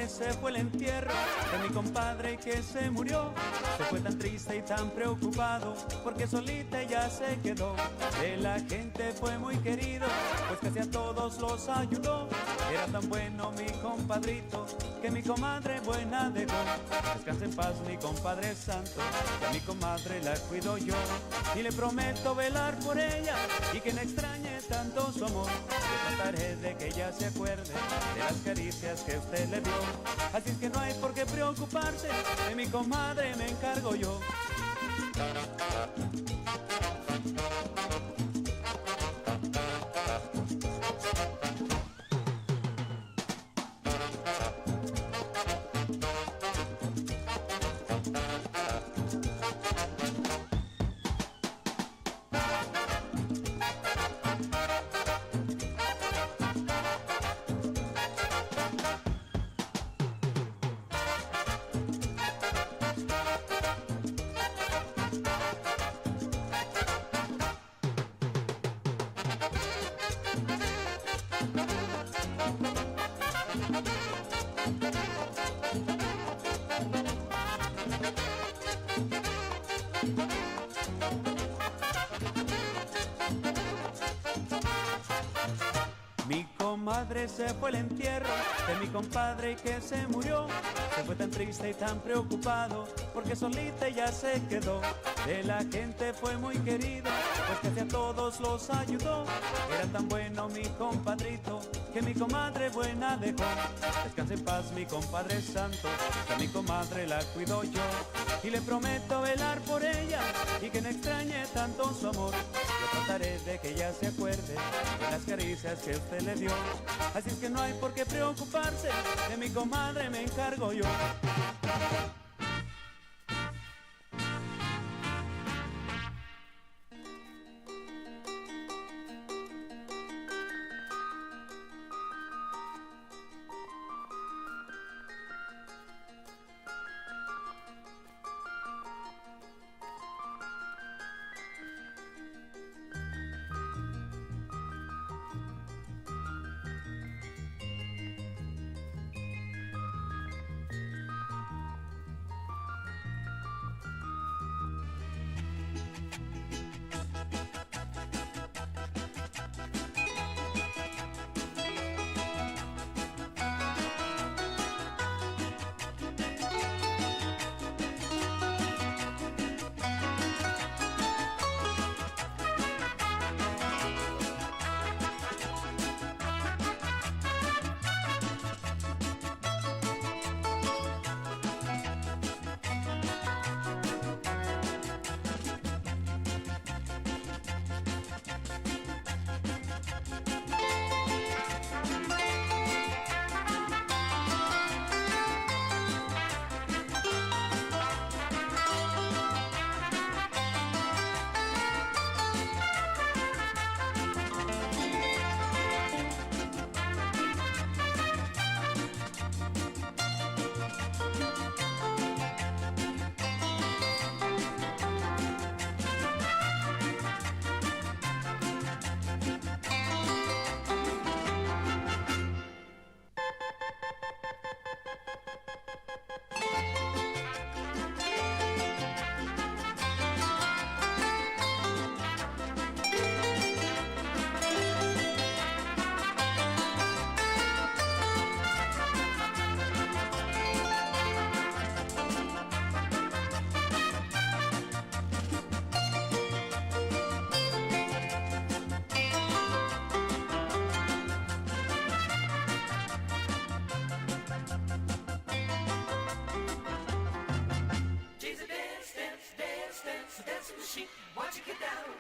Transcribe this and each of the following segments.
comadre se fue el entierro de mi compadre que se murió. Se fue tan triste y tan preocupado porque solita ella se quedó. De la gente fue muy querido, pues casi a todos los ayudó. Era tan bueno mi compadrito que mi comadre buena dejó. Descanse en paz mi compadre santo, que a mi comadre la cuido yo. Y le prometo velar por ella y que no extrañe tanto su amor. Le trataré de que ella se acuerde de las caricias que usted le dio. Así es que no hay por qué preocuparse, de mi comadre me encargo yo. Mi comadre se fue al entierro de mi compadre que se murió. Se fue tan triste y tan preocupado porque solita ella se quedó. De la gente fue muy querido, pues casi a todos los ayudó. Era tan bueno mi compadrito que mi comadre buena dejó. Descanse en paz mi compadre santo, que a mi comadre la cuido yo. Y le prometo velar por ella y que no extrañe tanto su amor. Yo trataré de que ella se acuerde de las caricias que usted le dio. Así es que no hay por qué preocuparse, de mi comadre me encargo yo.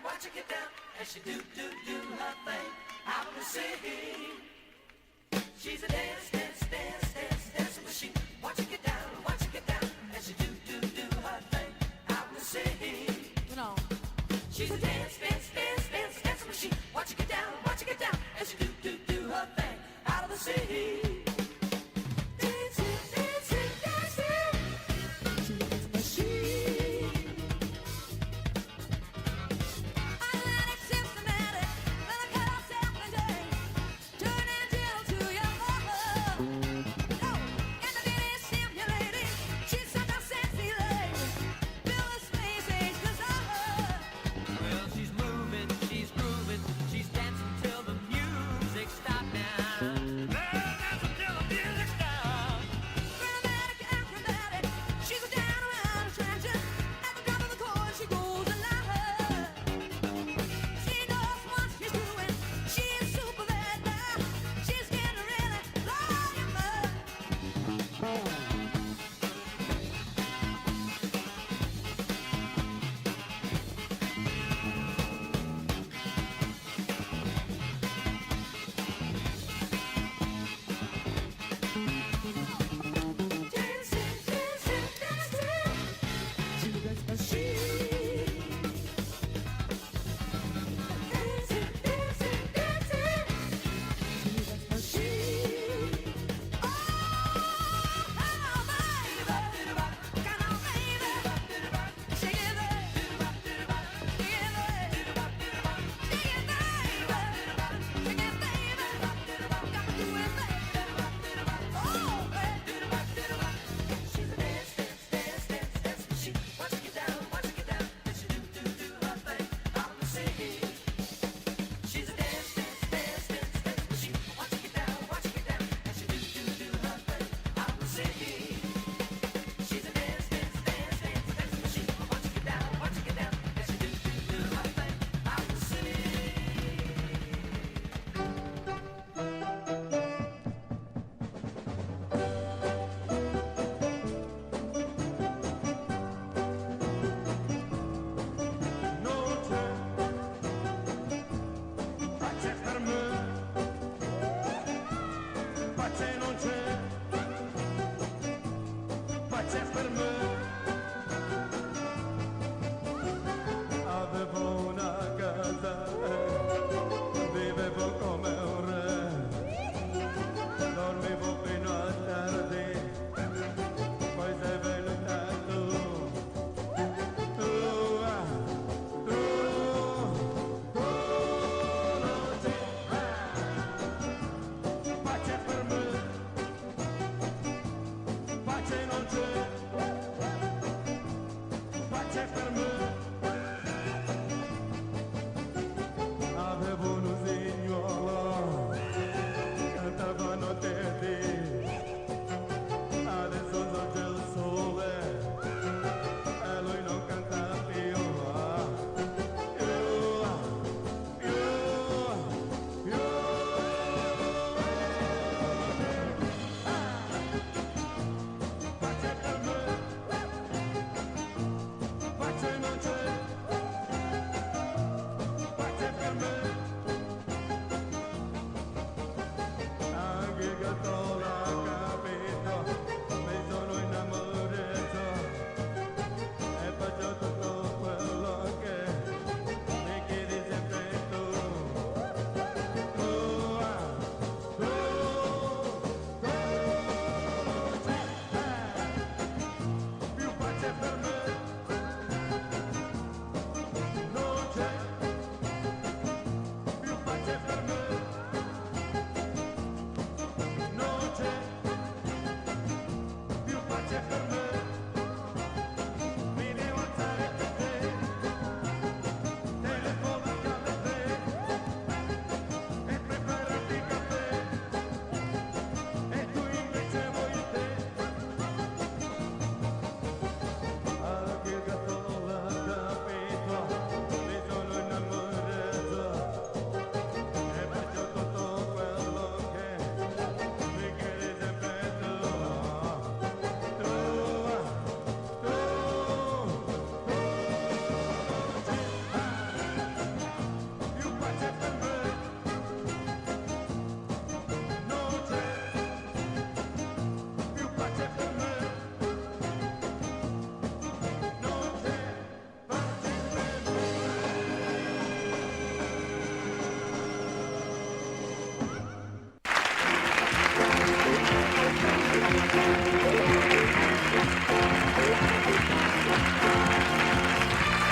Watch her get down, as she do her thing out on the scene. She's a dance machine. Watch her get down, as she do her thing out on the scene. No. She's a dance machine. Watch her get down, as she do her thing out of the scene. In the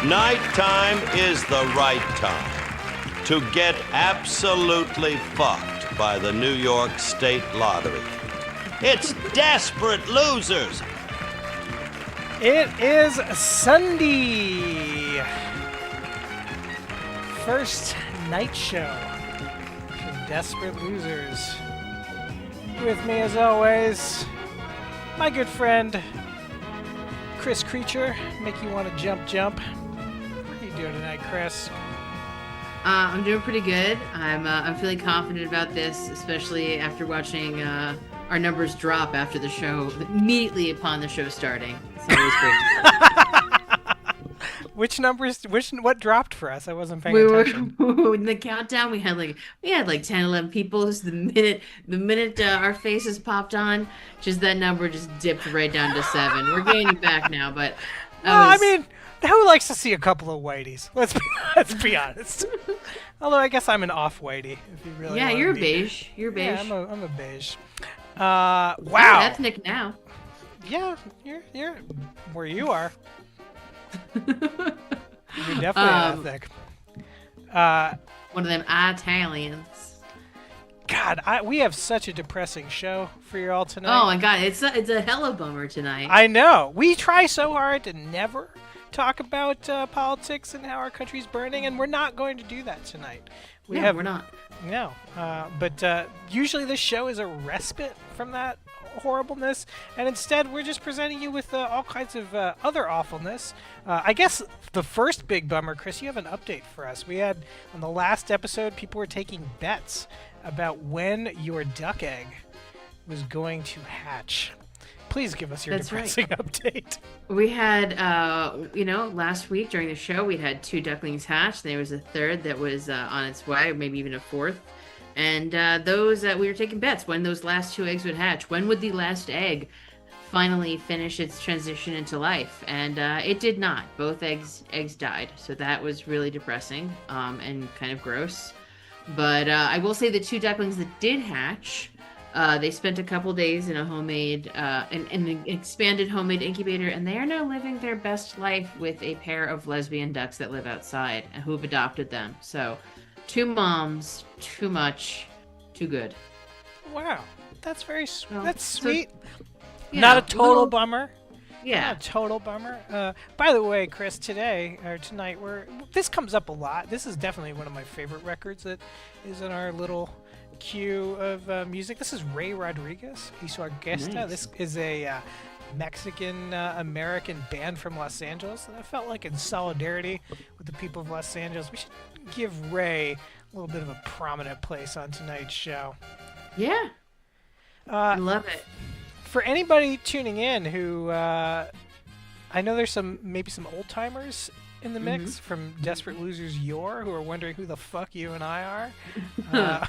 Nighttime is the right time to get absolutely fucked by the New York State Lottery. It's Desperate Losers. It is Sunday. First night show for Desperate Losers. With me as always, my good friend, Chris Creature. Make you want to jump. How are you doing tonight, Chris? I'm doing pretty good. I'm feeling confident about this, especially after watching our numbers drop after the show, immediately upon the show starting. It's always great to Which numbers? What dropped for us? I wasn't paying attention. In the countdown, we had like 10, 11 people. Just the minute our faces popped on, just that number just dipped right down to 7. We're gaining back now, but I mean, who likes to see a couple of whiteys? Let's be honest. Although I guess I'm an off whitey. If you really yeah, want you're to a beige. You're beige. Yeah, I'm a beige. You're Wow. ethnic now. Yeah, you're where you are. You're definitely ethnic. One of them Italians. God, we have such a depressing show for you all tonight. Oh my God, it's a hella bummer tonight. I know. We try so hard to never talk about politics and how our country's burning, and we're not going to do that tonight. We're not. No, but usually this show is a respite from that horribleness, and instead we're just presenting you with all kinds of other awfulness. I guess the first big bummer, Chris, you have an update for us. We had, on the last episode, people were taking bets about when your duck egg was going to hatch. Please give us your depressing update. We had, last week during the show, we had 2 ducklings hatch. There was a third that was on its way, or maybe even a fourth. And we were taking bets when those last 2 eggs would hatch. When would the last egg finally finish its transition into life? And it did not. Both eggs died. So that was really depressing and kind of gross. But I will say the 2 ducklings that did hatch, they spent a couple days in a homemade, an expanded homemade incubator, and they are now living their best life with a pair of lesbian ducks that live outside and who have adopted them. So 2 moms, too much, too good. Wow, that's very So- that's so, sweet. you Not know, a total little- bummer. Yeah. Not a total bummer. By the way, Chris, tonight this comes up a lot. This is definitely one of my favorite records that is in our little queue of music. This is Ray Rodriguez. He's our guest. Nice. This is a Mexican American band from Los Angeles, and I felt like in solidarity with the people of Los Angeles, we should give Ray a little bit of a prominent place on tonight's show. Yeah. I love it. For anybody tuning in who, I know there's maybe some old timers in the mix from Desperate Losers Yore who are wondering who the fuck you and I are.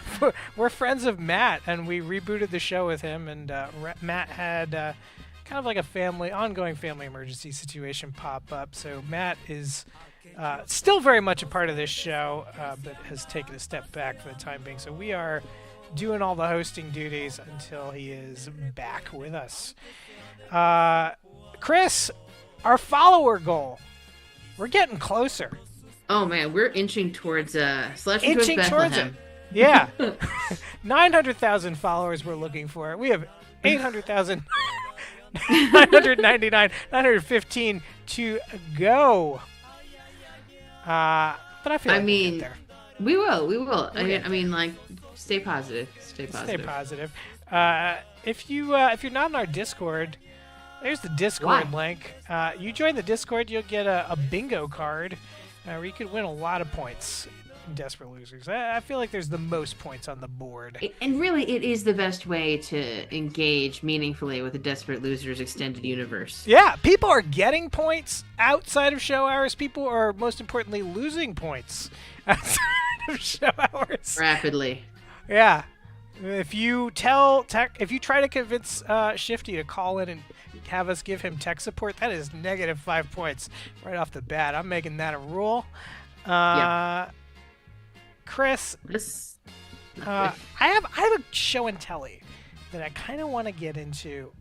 We're friends of Matt, and we rebooted the show with him, and Matt had kind of like a ongoing family emergency situation pop up. So Matt is still very much a part of this show, but has taken a step back for the time being. So we are doing all the hosting duties until he is back with us. Chris, our follower goal. We're getting closer. Oh man, we're inching towards Inching towards it. Yeah. 900,000 followers we're looking for. We have 800,000 999 915 to go. But I feel like we'll get there. We will. I mean, like, stay positive. Stay positive. Stay positive. If you're not in our Discord, there's the Discord link. You join the Discord, you'll get a bingo card where you could win a lot of points in Desperate Losers. I feel like there's the most points on the board. And really, it is the best way to engage meaningfully with the Desperate Losers extended universe. Yeah, people are getting points outside of show hours. People are, most importantly, losing points outside of show hours. Rapidly. Yeah. If you try to convince Shifty to call in and have us give him tech support, that is -5 points right off the bat. I'm making that a rule. Chris, I have a show and telly that I kind of want to get into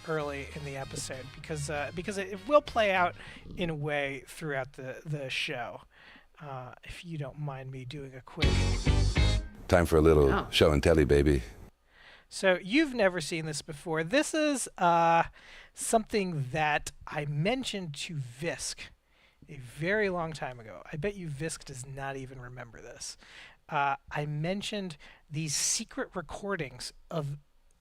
early in the episode because it will play out in a way throughout the show. If you don't mind me doing a quick. Time for a little show and telly, baby. So you've never seen this before. This is something that I mentioned to Visk a very long time ago. I bet you Visk does not even remember this. I mentioned these secret recordings of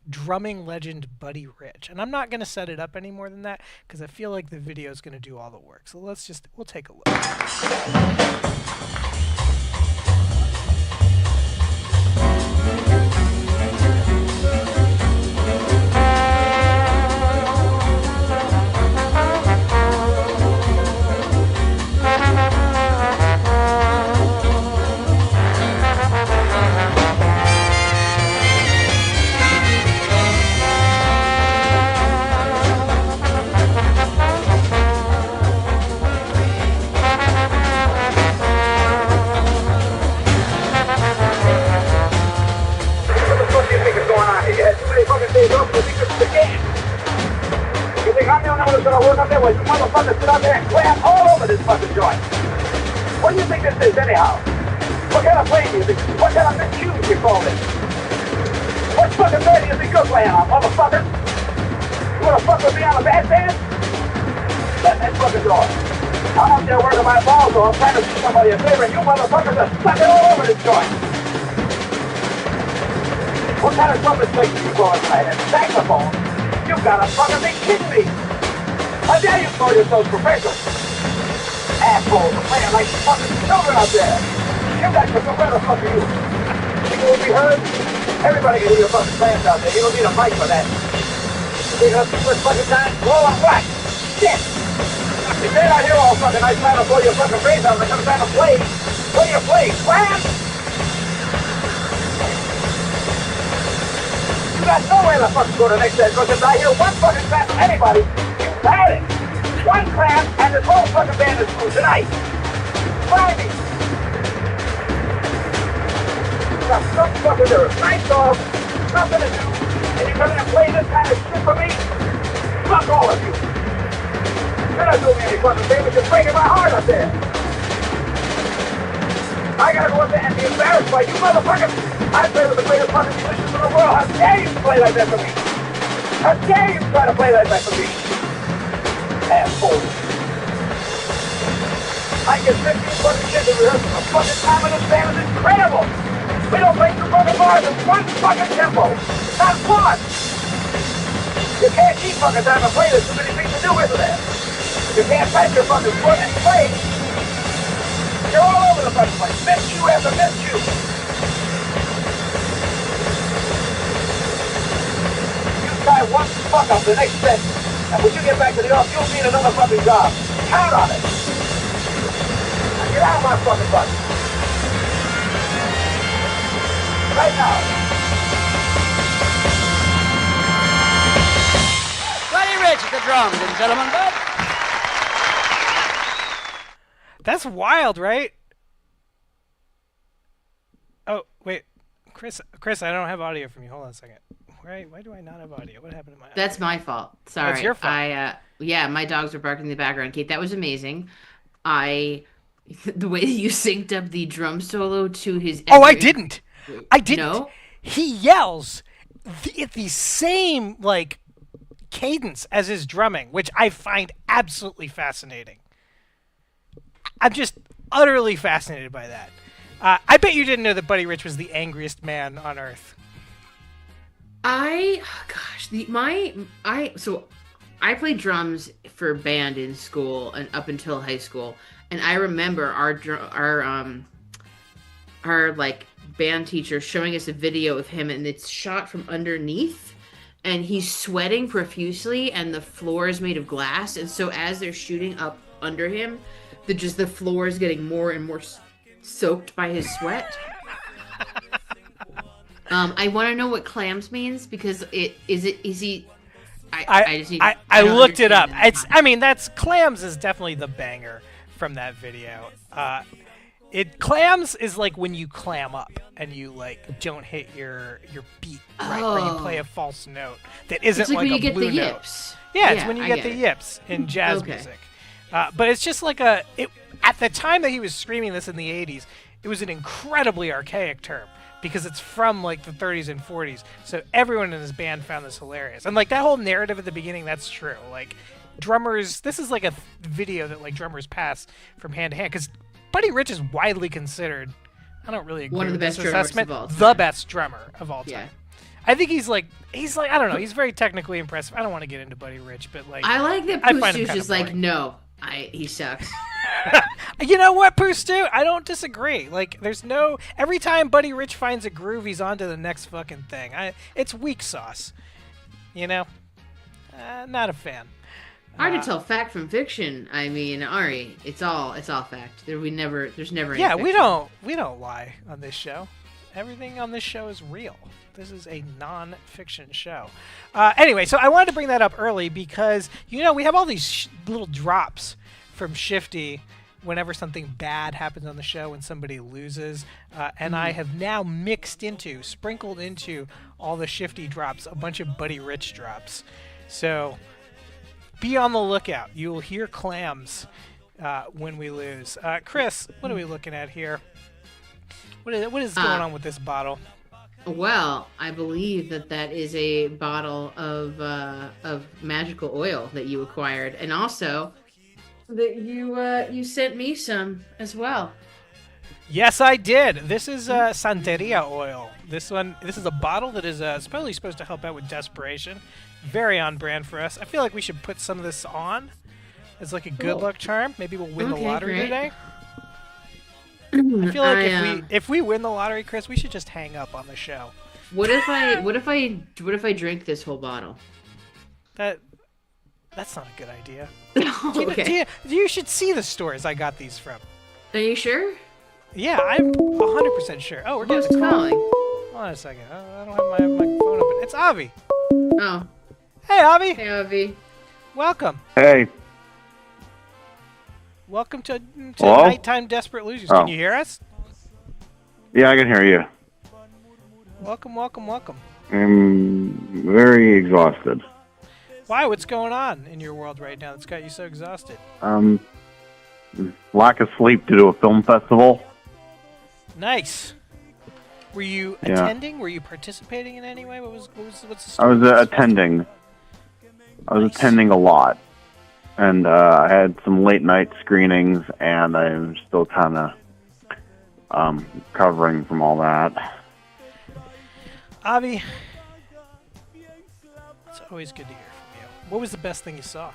drumming legend Buddy Rich. And I'm not going to set it up any more than that because I feel like the video is going to do all the work. So we'll take a look. Well, you motherfuckers sit out there and clam all over this fucking joint. What do you think this is, anyhow? What kind of plane do you think? What kind of miscues you call this? What fucking bed do you think you're playing on, motherfucker? You wanna fuck with me on a bad band? Shut that fucking door. I'm out there working my balls off trying to do somebody a favor, and you motherfuckers are sucking all over this joint. What kind of trumpet place do you call it tonight? And saxophone? You gotta fucking be kidding me. How dare you call yourselves professionals? Assholes are playing like fucking children out there. You guys are where the fuck are you? You will be heard? Everybody can hear your fucking plans out there. You don't need a mic for that. You up the first fucking time? Blow on black. Shit! If they're not here all fucking night trying to blow your fucking brains out, they're trying to play. Play your play. Slam! You got nowhere the fuck to go to next day because if I hear one fucking clap from anybody, had it. One clamp and this whole fucking band is through tonight. Try me. You got some fucking nerve. Nights off, nothing to do, and you come in and play this kind of shit for me? Fuck all of you. You're not doing me any fucking favors. You're breaking my heart up there. I gotta go up there and be embarrassed by you motherfuckers. I play with the greatest fucking musicians in the world. How dare you play like that for me? How dare you try to play like that for me? Asshole. I get 15 fucking kids to rehearse a fucking time in this band is incredible. We don't play two fucking bars in one fucking tempo. Not one. You can't keep fucking time and play this. Too many things to do with it. You can't pat your fucking foot and play. You're all over the fucking place. Miss you after miss you. You try one fuck up the next set. And when you get back to the office, you'll need another fucking job. Count on it. Now get out of my fucking butt. Right now. Buddy Rich at the drums, ladies and gentlemen. That's wild, right? Oh, wait. Chris, I don't have audio from you. Hold on a second. Why do I not have audio? What happened to my audio? That's my fault. Sorry. That's your fault. Yeah, my dogs were barking in the background. Kate, that was amazing. The way that you synced up the drum solo to his... Oh, I didn't. No? He yells at the same, cadence as his drumming, which I find absolutely fascinating. I'm just utterly fascinated by that. I bet you didn't know that Buddy Rich was the angriest man on Earth. I played drums for band in school and up until high school, and I remember our band teacher showing us a video of him, and it's shot from underneath, and he's sweating profusely, and the floor is made of glass, and so as they're shooting up under him, the floor is getting more and more soaked by his sweat. I want to know what clams means because I looked it up. That's clams is definitely the banger from that video. Clams is like when you clam up and you like don't hit your beat right, or you play a false note that isn't It's like when a you get blue the note. yips. Yeah, it's when you I get the it. yips in jazz Okay. music. But it's just like at the time that he was screaming this in the 80s, it was an incredibly archaic term because it's from like the 30s and 40s. So everyone in his band found this hilarious. And like that whole narrative at the beginning, that's true. Like drummers, this is like a video that like drummers pass from hand to hand because Buddy Rich is widely considered, I don't really agree One of the with best this drummers assessment, of all the time. best drummer of all time. Yeah. I think he's like I don't know, he's very technically impressive. I don't want to get into Buddy Rich, but like I like that I find him Pustu's kinda just like, boring. no, he sucks. You know what, Pustu? I don't disagree. Like, there's no... Every time Buddy Rich finds a groove, he's on to the next fucking thing. It's weak sauce. You know? Not a fan. Hard to tell fact from fiction. I mean, Ari, it's all fact. There's never any Yeah, fiction. we don't lie on this show. Everything on this show is real. This is a non-fiction show. Anyway, so I wanted to bring that up early because, you know, we have all these little drops from Shifty whenever something bad happens on the show, when somebody loses. And I have now sprinkled into all the Shifty drops, a bunch of Buddy Rich drops. So be on the lookout. You will hear clams when we lose. Chris, what are we looking at here? What is going on with this bottle? Well, I believe that is a bottle of magical oil that you acquired, and also that you sent me some as well. Yes, I did. This is Santeria oil. This is a bottle that is supposed to help out with desperation. Very on brand for us. I feel like we should put some of this on as like a good luck charm. Maybe we'll win the lottery today. I feel like if we win the lottery, Chris, we should just hang up on the show. What if I drink this whole bottle? That's not a good idea. Okay. You should see the stores I got these from. Are you sure? Yeah, I'm 100% sure. Oh, we're getting Who's a call. calling? Hold on a second. I don't have my phone open. It's Avi. Oh. Hey, Avi. Hey, Avi. Welcome. Hey. Welcome to Hello? Nighttime Desperate Losers. Oh. Can you hear us? Yeah, I can hear you. Welcome, welcome, welcome. I'm very exhausted. Why? What's going on in your world right now that's got you so exhausted? Lack of sleep due to a film festival. Nice. Were you attending? Were you participating in any way? What's the I story? was attending. I was attending a lot. And I had some late night screenings, and I'm still kind of recovering from all that. Avi, it's always good to hear from you. What was the best thing you saw?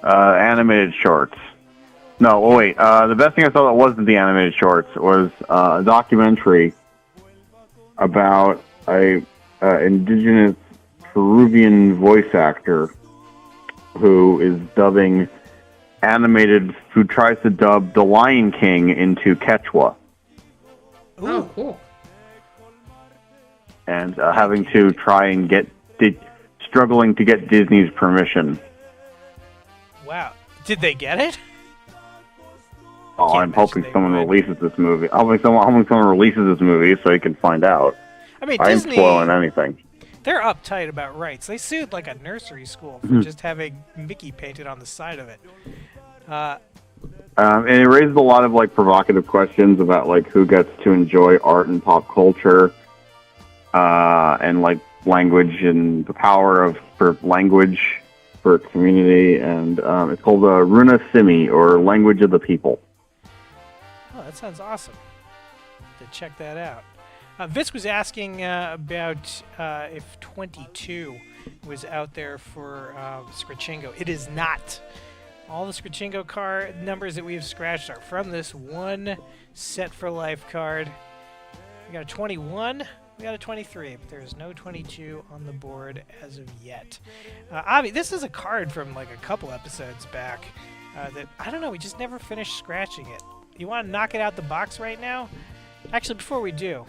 Animated shorts. No, wait. The best thing I saw that wasn't the animated shorts was a documentary about a indigenous Peruvian voice actor who tries to dub The Lion King into Quechua. Ooh. Oh, cool. And having to try and struggling to get Disney's permission. Wow. Did they get it? Oh, Can't I'm hoping imagine they someone would. releases this movie. I'm hoping someone releases this movie so you can find out. I mean, I ain't Disney, spoiling anything. they're uptight about rights. They sued like a nursery school Mm-hmm. for just having Mickey painted on the side of it. And it raises a lot of like provocative questions about like who gets to enjoy art and pop culture, and like language and the power for language for community. And it's called Runa Simi, or Language of the People. Oh, that sounds awesome. To check that out. Vince was asking about if 22 was out there for Scratchingo. It is not. All the Scratchingo card numbers that we have scratched are from this one Set for Life card. We got a 21, we got a 23, but there is no 22 on the board as of yet. Avi, this is a card from like a couple episodes back that, I don't know, we just never finished scratching it. You want to knock it out the box right now? Actually, before we do,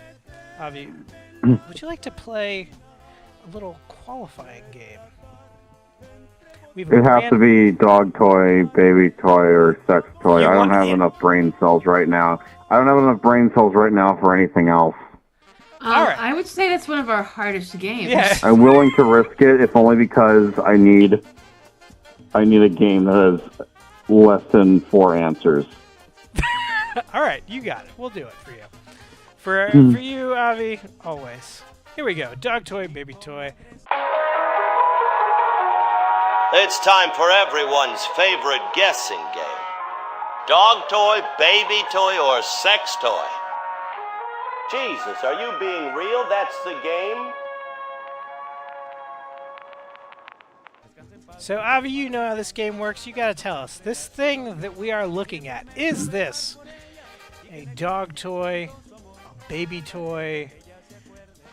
Avi, would you like to play a little qualifying game? We've It has to be dog toy, baby toy, or sex toy. I don't have enough brain cells right now. I don't have enough brain cells right now for anything else. All right. I would say that's one of our hardest games. Yeah. I'm willing to risk it, if only because I need a game that has less than 4 answers. All right, you got it. We'll do it for you. For you, Avi, always. Here we go. Dog toy, baby toy. It's time for everyone's favorite guessing game. Dog toy, baby toy, or sex toy? Jesus, are you being real? That's the game? So, Avi, you know how this game works. You got to tell us. This thing that we are looking at, is this a dog toy, a baby toy,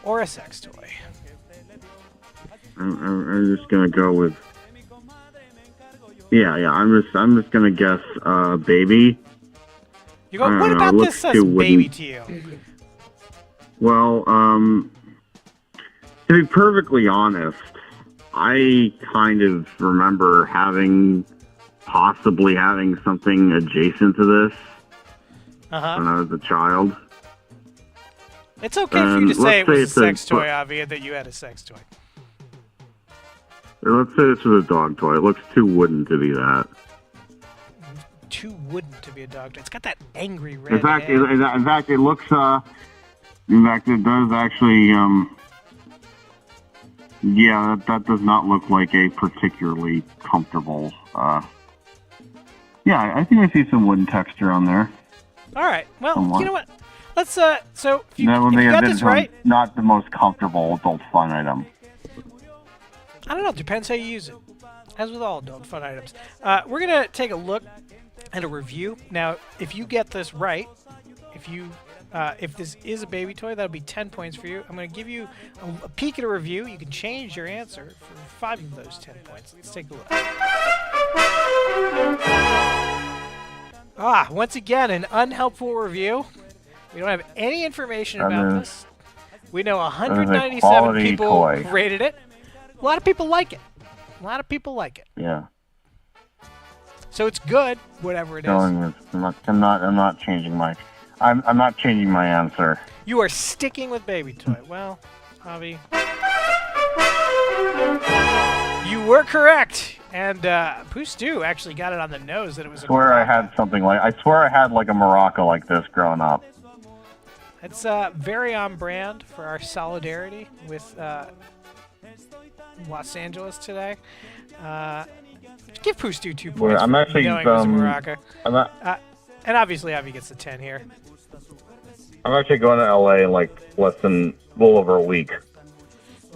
or a sex toy? I'm just gonna go with. Yeah. I'm just gonna guess baby. You go. What about this says baby to you? Well, to be perfectly honest, I kind of remember possibly having something adjacent to this when I was a child. It's okay for you to say it was a sex toy, Avi, and that you had a sex toy. Let's say this was a dog toy. It looks too wooden to be that. Too wooden to be a dog toy. It's got that angry red. In fact, it looks. In fact, it does actually. Yeah, that does not look like a particularly comfortable. Yeah, I think I see some wooden texture on there. All right. Well, somewhat. You know what? Let's. So if you got this right, not the most comfortable adult fun item. I don't know. Depends how you use it. As with all adult fun items, we're gonna take a look at a review. Now, if you get this right, if this is a baby toy, that'll be 10 points for you. I'm going to give you a peek at a review. You can change your answer for 5 of those 10 points. Let's take a look. Once again, an unhelpful review. We don't have any information about this. We know 197 people rated it. A lot of people like it. Yeah. So it's good, whatever it is. I'm not changing my. I'm not changing my answer. You are sticking with baby toy. Well, Avi, you were correct, and Poostu actually got it on the nose that it was. I swear I had like a maraca like this growing up. It's very on brand for our solidarity with Los Angeles today. Give Poostu 2 points. I'm actually knowing it was a maraca. And obviously, Avi gets the 10 here. I'm actually going to LA in like a little over a week.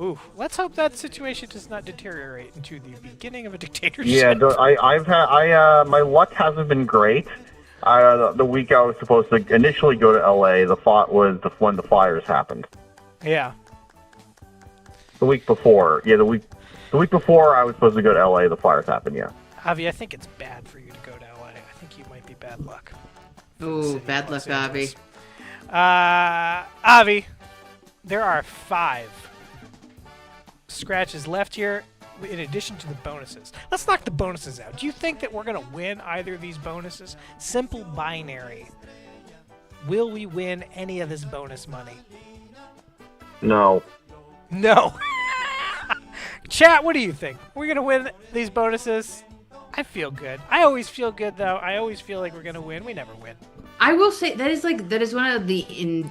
Ooh, let's hope that situation does not deteriorate into the beginning of a dictatorship. Yeah, my luck hasn't been great. The week I was supposed to initially go to LA, the thought was when the fires happened. Yeah. The week before I was supposed to go to LA, the fires happened. Yeah. Avi, I think it's bad for you to go to LA. I think you might be bad luck. Ooh, bad luck, Avi. Avi, there are 5 scratches left here in addition to the bonuses. Let's knock the bonuses out. Do you think that we're going to win either of these bonuses? Simple binary. Will we win any of this bonus money? No. No. Chat, what do you think? We're going to win these bonuses? I feel good. I always feel good, though. I always feel like we're going to win. We never win. I will say that is one of the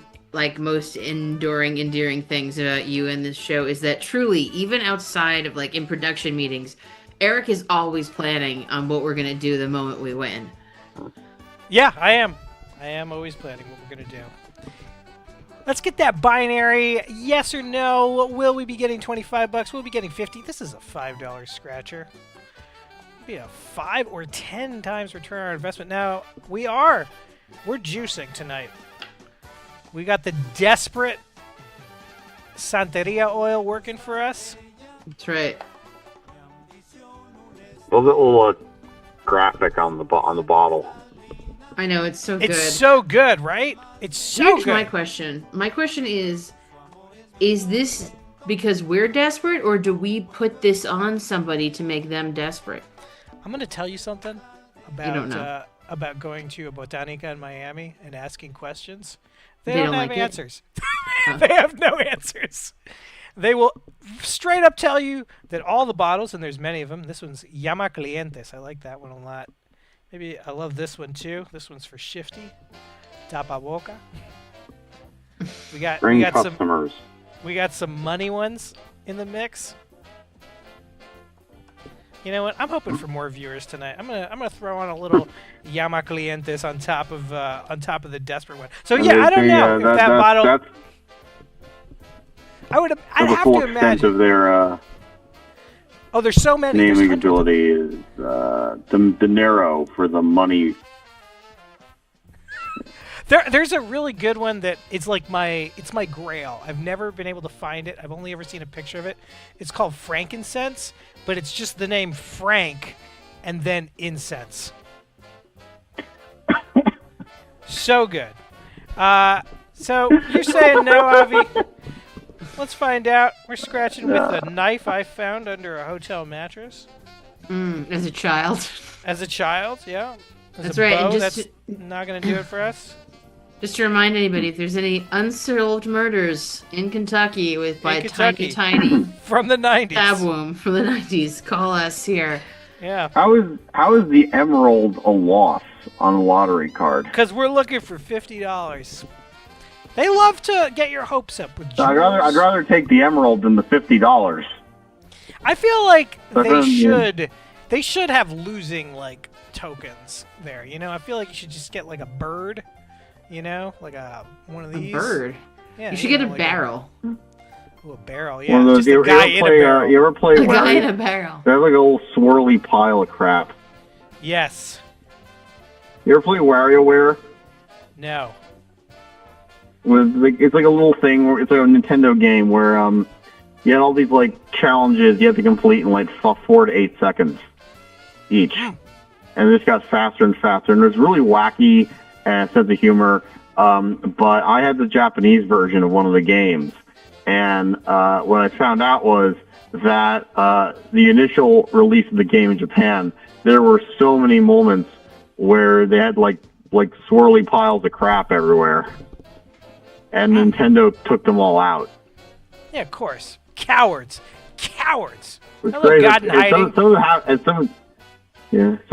most endearing things about you and this show is that truly, even outside of in production meetings, Eric is always planning on what we're gonna do the moment we win. Yeah, I am. I am always planning what we're gonna do. Let's get that binary. Yes or no? Will we be getting $25? Will we be getting 50? This is a $5 scratcher. It'll be a 5 or 10 times return on our investment. Now we're juicing tonight. We got the desperate Santeria oil working for us. That's right. A little graphic on the bottle. I know, it's so good. It's so good, right? It's so Here's good. my question. My question is this because we're desperate, or do we put this on somebody to make them desperate? I'm going to tell you something about You don't know. About going to a botanica in Miami and asking questions. They They don't don't have like it? answers. They have no answers. They will straight up tell you that all the bottles, and there's many of them. This one's Llama Clientes. I like that one a lot. Maybe I love this one too. This one's for Shifty. Tapa Boca. We got customers. we got some money ones in the mix. You know what? I'm hoping for more viewers tonight. I'm gonna throw on a little Llama Clientes on top of the desperate one. So yeah, I don't know if that bottle. I'd have full to extent imagine. of their Oh, there's so many. There's naming hundreds of them. ability is the dinero for the money. There's a really good one that it's like my grail. I've never been able to find it. I've only ever seen a picture of it. It's called frankincense, but it's just the name Frank and then incense. So good. So you're saying no, Avi? Let's find out. We're scratching with a knife I found under a hotel mattress. As a child. As a child, yeah. As That's a right, bow, and that's not going to do it for us. Just to remind anybody, if there's any unsolved murders in Kentucky by Kentucky. tiny From the 90s. stab wound from the 90s, call us here. Yeah. How is the emerald a loss on a lottery card? Because we're looking for $50. They love to get your hopes up with jewels. I'd rather take the emerald than the $50. I feel like But they should have losing like tokens there. You know, I feel like you should just get like a bird. You know, like one of these. A bird. Yeah. You should get a like barrel. A barrel. Yeah. One of those, Just a guy in a barrel. you ever play A guy Wario? in a barrel. They have like a little swirly pile of crap. Yes. You ever play WarioWare? No. It's like a little thing where it's like a Nintendo game where you had all these like challenges you have to complete in like 4 to 8 seconds each, and it just got faster and faster. And it was really wacky and sense of humor. But I had the Japanese version of one of the games, and what I found out was that the initial release of the game in Japan, there were so many moments where they had like swirly piles of crap everywhere. And Nintendo took them all out. Yeah, of course. Cowards. Cowards. It's Hello, great. God in hiding. Some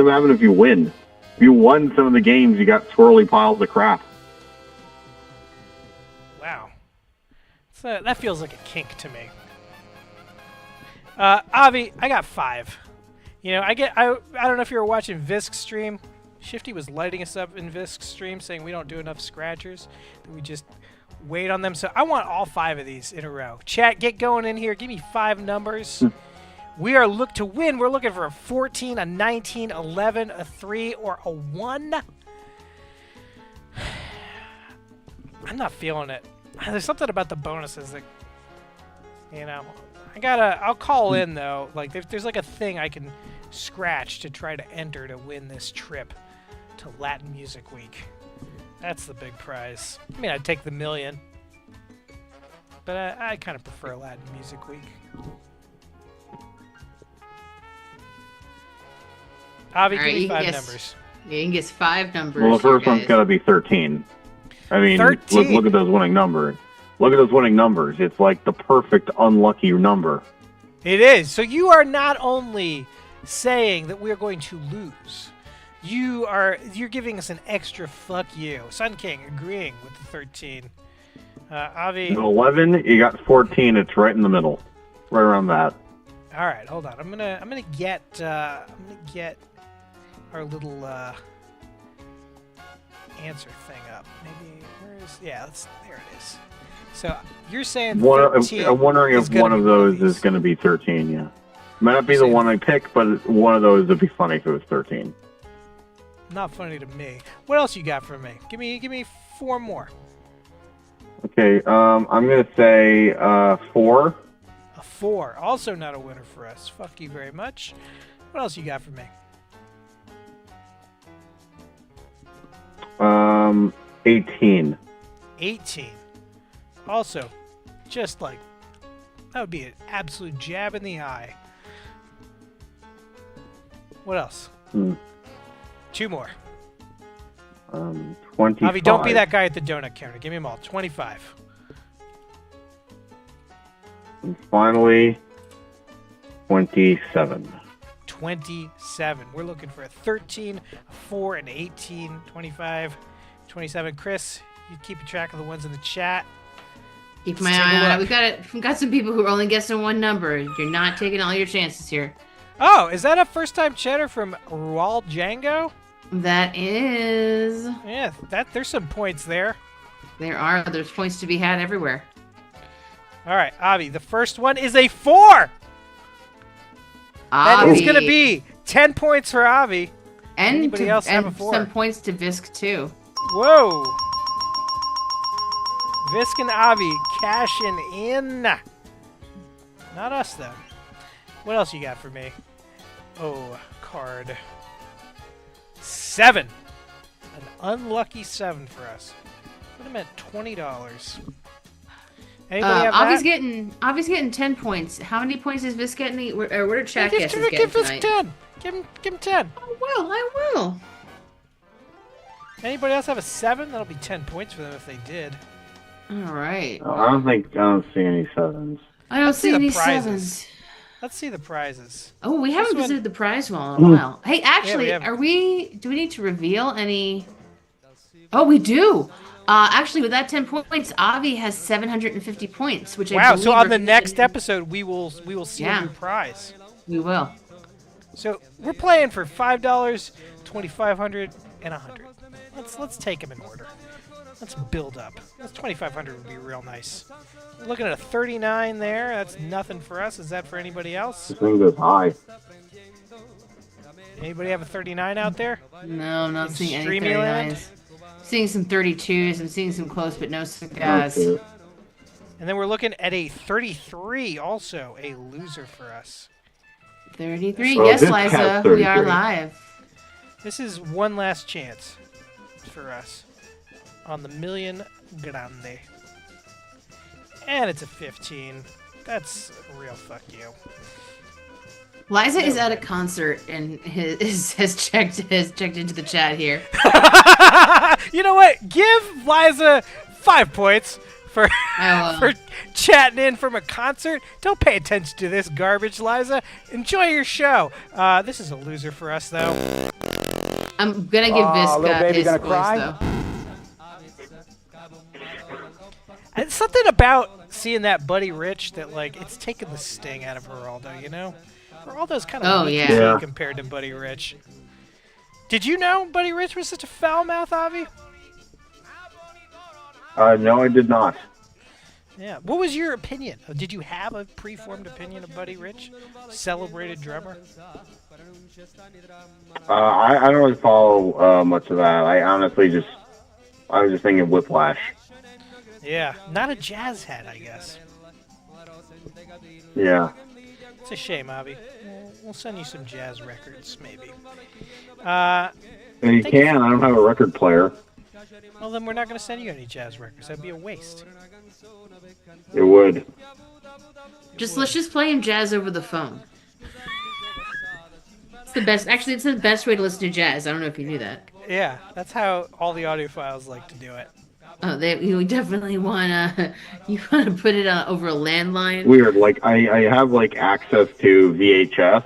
happen if you win. If you won some of the games, you got swirly piles of crap. Wow. So that feels like a kink to me. Avi, I got 5. You know, I don't know if you were watching Visk's stream. Shifty was lighting us up in Visk's stream saying we don't do enough scratchers. That we just wait on them. So I want all 5 of these in a row. Chat, get going in here. Give me 5 numbers. We are to win. We're looking for a 14, a 19, 11, a 3, or a 1. I'm not feeling it. There's something about the bonuses that, you know, I'll call in though. Like there's like a thing I can scratch to try to enter to win this trip to Latin Music Week. That's the big prize. I mean, I'd take the $1 million, but I kind of prefer Latin Music Week. Avi, give me 5 numbers. Yeah, you can guess 5 numbers. Well, the first here, one's guys. got to be 13. I mean, 13. look at those winning numbers. Look at those winning numbers. It's like the perfect unlucky number. It is. So you are not only saying that we're going to lose, you're giving us an extra fuck you. Sun King agreeing with the 13. Avi. 11, you got 14. It's right in the middle, right around that. All right, hold on. I'm gonna get our little answer thing up. Maybe there it is. So you're saying 13. I'm wondering if one of those is going to be 13. Yeah, might not be the one I pick, but one of those would be funny if it was 13. Not funny to me. What else you got for me? Give me 4 more. Okay, I'm going to say 4. A 4. Also not a winner for us. Fuck you very much. What else you got for me? 18. 18. Also, just like That would be an absolute jab in the eye. What else? 2 more. 25. Avi, don't be that guy at the donut counter. Give me them all. 25. And finally, 27. 27. We're looking for a 13, a 4, an 18, 25, 27. Chris, you keep track of the ones in the chat. Keep my eye on it. We've got some people who are only guessing one number. You're not taking all your chances here. Oh, is that a first-time chatter from Rual Django? That is. Yeah, there's some points there. There are. There's points to be had everywhere. All right, Avi, the first one is a 4. That is going to be 10 points for Avi. And anybody else have a 4? Some points to Visk, too. Whoa. Visk and Avi cashing in. Not us, though. What else you got for me? Oh, card. 7. An unlucky 7 for us. Would have meant $20. Anybody have Avi's that? Avi's getting 10 points. How many points is Visk getting? What are chat Give guesses getting Visk tonight? 10. Give him 10. I will. Anybody else have a 7? That'll be 10 points for them if they did. All right. I don't see any 7s. I don't see any prizes. 7s. Let's see the prizes. Oh, we haven't visited the prize wall in a while. Hey, actually, Yeah, do we need to reveal any? Oh, we do. Actually, with that 10 points, Avi has 750 points, which I believe so on the next episode, we will see a new prize. We will. So we're playing for $5, $2,500, and $100. Let's take them in order. Let's build up. That's $2,500 would be real nice. We're looking at a 39 there. That's nothing for us. Is that for anybody else? This thing goes high. Anybody have a 39 out there? No, I'm not seeing any Streamyland? 39s. Seeing some 32s. I'm seeing some close, but no cigars. Okay. And then we're looking at a 33, also a loser for us. 33. Well, Yes, this Liza, cat's we are 33. live. This is one last chance for us on the Million Grande. And it's a 15. That's a real fuck you. Liza is at a concert and has checked into the chat here. You know what? Give Liza 5 points for for chatting in from a concert. Don't pay attention to this garbage, Liza. Enjoy your show. This is a loser for us, though. I'm gonna give Visk his voice, though. And something about seeing that Buddy Rich that, like, it's taking the sting out of Geraldo, you know? Geraldo's kind of weak compared to Buddy Rich. Did you know Buddy Rich was such a foul mouth, Avi? No, I did not. Yeah. What was your opinion? Did you have a preformed opinion of Buddy Rich? Celebrated drummer? I don't really follow much of that. I was just thinking Whiplash. Yeah. Not a jazz head, I guess. Yeah. It's a shame, Avi. We'll send you some jazz records, maybe. You can. I don't have a record player. Well, then we're not going to send you any jazz records. That'd be a waste. It would. Let's just play him jazz over the phone. It's the best. Actually, it's the best way to listen to jazz. I don't know if you knew that. Yeah, that's how all the audiophiles like to do it. Oh, you definitely wanna put it over a landline. Weird. Like I have like access to VHS,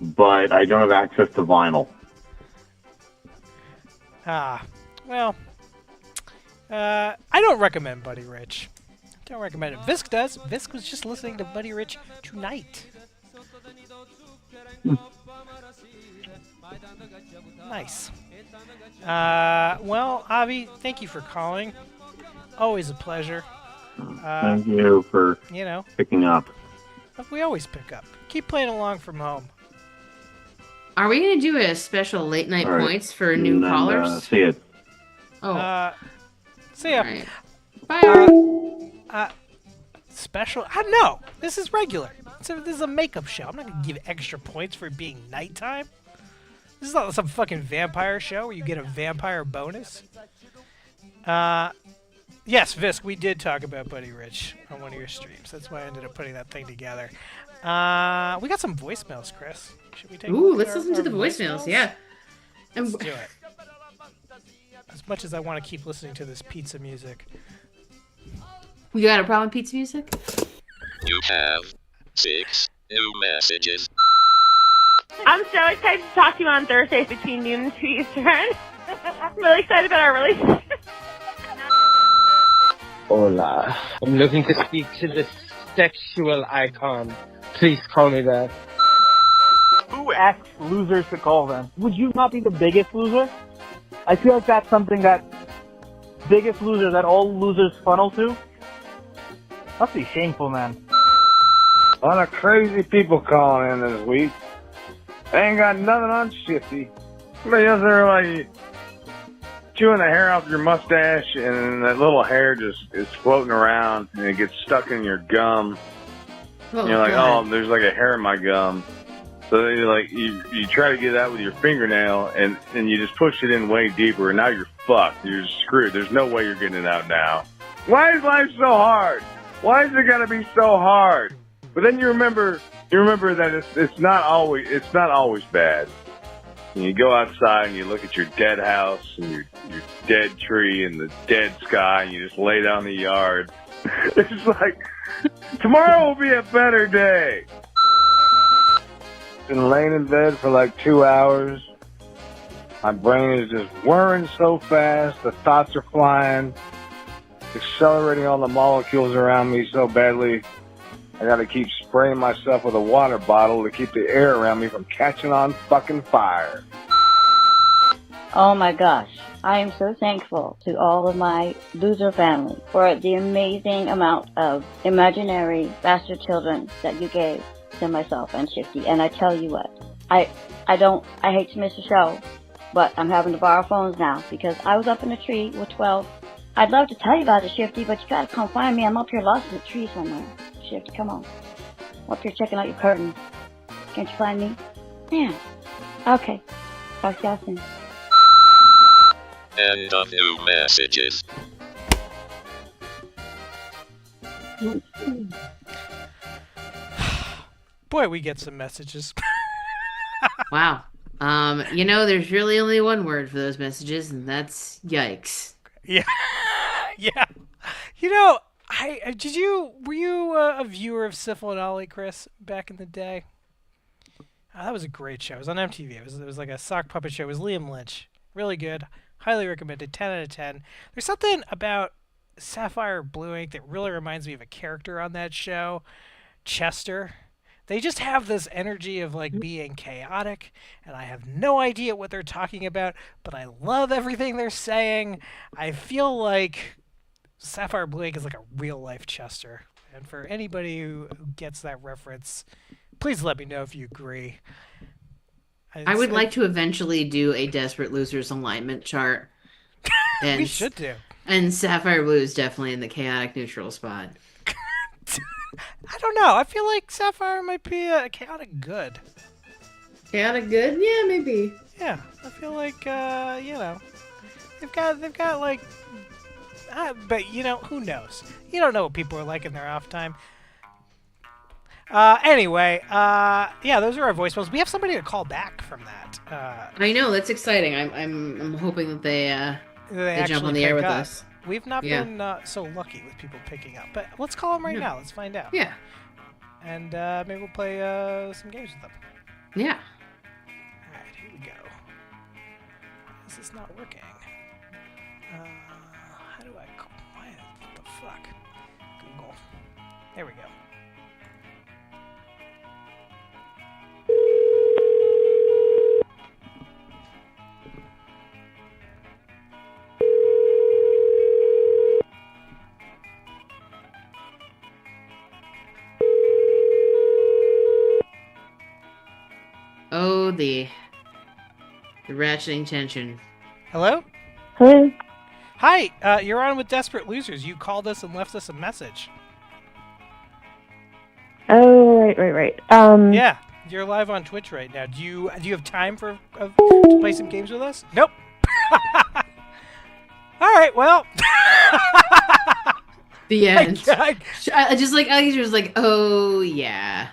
but I don't have access to vinyl. Well, I don't recommend Buddy Rich. Don't recommend it. Visk does. Visk was just listening to Buddy Rich tonight. Nice. Well, Avi, thank you for calling. Always a pleasure. Thank you for picking up. We always pick up. Keep playing along from home. Are we going to do a special late night points for new callers? See it. Oh. See ya. Right. Bye. Special? No. This is regular. This is a makeup show. I'm not going to give extra points for it being nighttime. This is not some fucking vampire show where you get a vampire bonus. You Yes, Visk, we did talk about Buddy Rich on one of your streams. That's why I ended up putting that thing together. We got some voicemails, Chris. Should we take a Ooh, look at let's listen to the voicemails. Yeah. Let's do it. As much as I want to keep listening to this pizza music. We got a problem with pizza music? You have 6 new messages. I'm so excited to talk to you on Thursdays between noon and 2 Eastern. I'm really excited about our relationship. Hola. I'm looking to speak to the sexual icon. Please call me that. Who asks losers to call them? Would you not be the biggest loser? I feel like that's something that biggest loser that all losers funnel to. Must be shameful, man. A lot of crazy people calling in this week. They ain't got nothing on Shifty. Somebody else there like chewing the hair off your mustache, and that little hair just is floating around, and it gets stuck in your gum. Oh, and you're like, God. oh, there's like a hair in my gum. So then you try to get that with your fingernail, and you just push it in way deeper, and now you're fucked. You're screwed. There's no way you're getting it out now. Why is life so hard? Why is it gotta be so hard? But then you remember that it's not always bad. And you go outside and you look at your dead house and your dead tree and the dead sky, and you just lay down in the yard. It's like, tomorrow will be a better day. Been laying in bed for like 2 hours. My brain is just whirring so fast. The thoughts are flying, accelerating all the molecules around me so badly. I gotta keep spraying myself with a water bottle to keep the air around me from catching on fucking fire. Oh my gosh. I am so thankful to all of my loser family for the amazing amount of imaginary bastard children that you gave to myself and Shifty. And I tell you what, I hate to miss the show, but I'm having to borrow phones now because I was up in a tree with 12. I'd love to tell you about it, Shifty, but you gotta come find me. I'm up here lost in a tree somewhere. Shifty, come on. I'm up here checking out your curtains. Can't you find me? Yeah. Okay. Talk to y'all soon. End of new messages. Boy, we get some messages. Wow. There's really only one word for those messages, and that's yikes. Yeah. Yeah. Were you a viewer of Syphil and Ollie, Chris, back in the day? That was a great show. It was on MTV. It was like a sock puppet show. It was Liam Lynch. Really good. Highly recommended. 10 out of 10. There's something about Sapphire Blue Ink that really reminds me of a character on that show, Chester. They just have this energy of like being chaotic, and I have no idea what they're talking about, but I love everything they're saying. I feel like Sapphire Blue Ink is like a real-life Chester. And for anybody who gets that reference, please let me know if you agree. I would like to eventually do a Desperate Losers alignment chart. And, we should do. And Sapphire Blue is definitely in the chaotic neutral spot. I don't know. I feel like Sapphire might be a chaotic good. Chaotic good? Yeah, maybe. Yeah, I feel like they've got like, but who knows? You don't know what people are like in their off time. Anyway, those are our voicemails. We have somebody to call back from that. I know, that's exciting. I'm hoping that they jump on the air with us. We've not been so lucky with people picking up, but let's call them right now. Let's find out. Yeah. And maybe we'll play some games with them. Yeah. All right, here we go. Why is this not working? How do I call? What the fuck? Google. There we go. Oh, the ratcheting tension. Hello? Hello? Hi, you're on with Desperate Losers. You called us and left us a message. Oh, right. Yeah, you're live on Twitch right now. Do you have time to play some games with us? Nope. All right, well. The end. I she was like, oh yeah.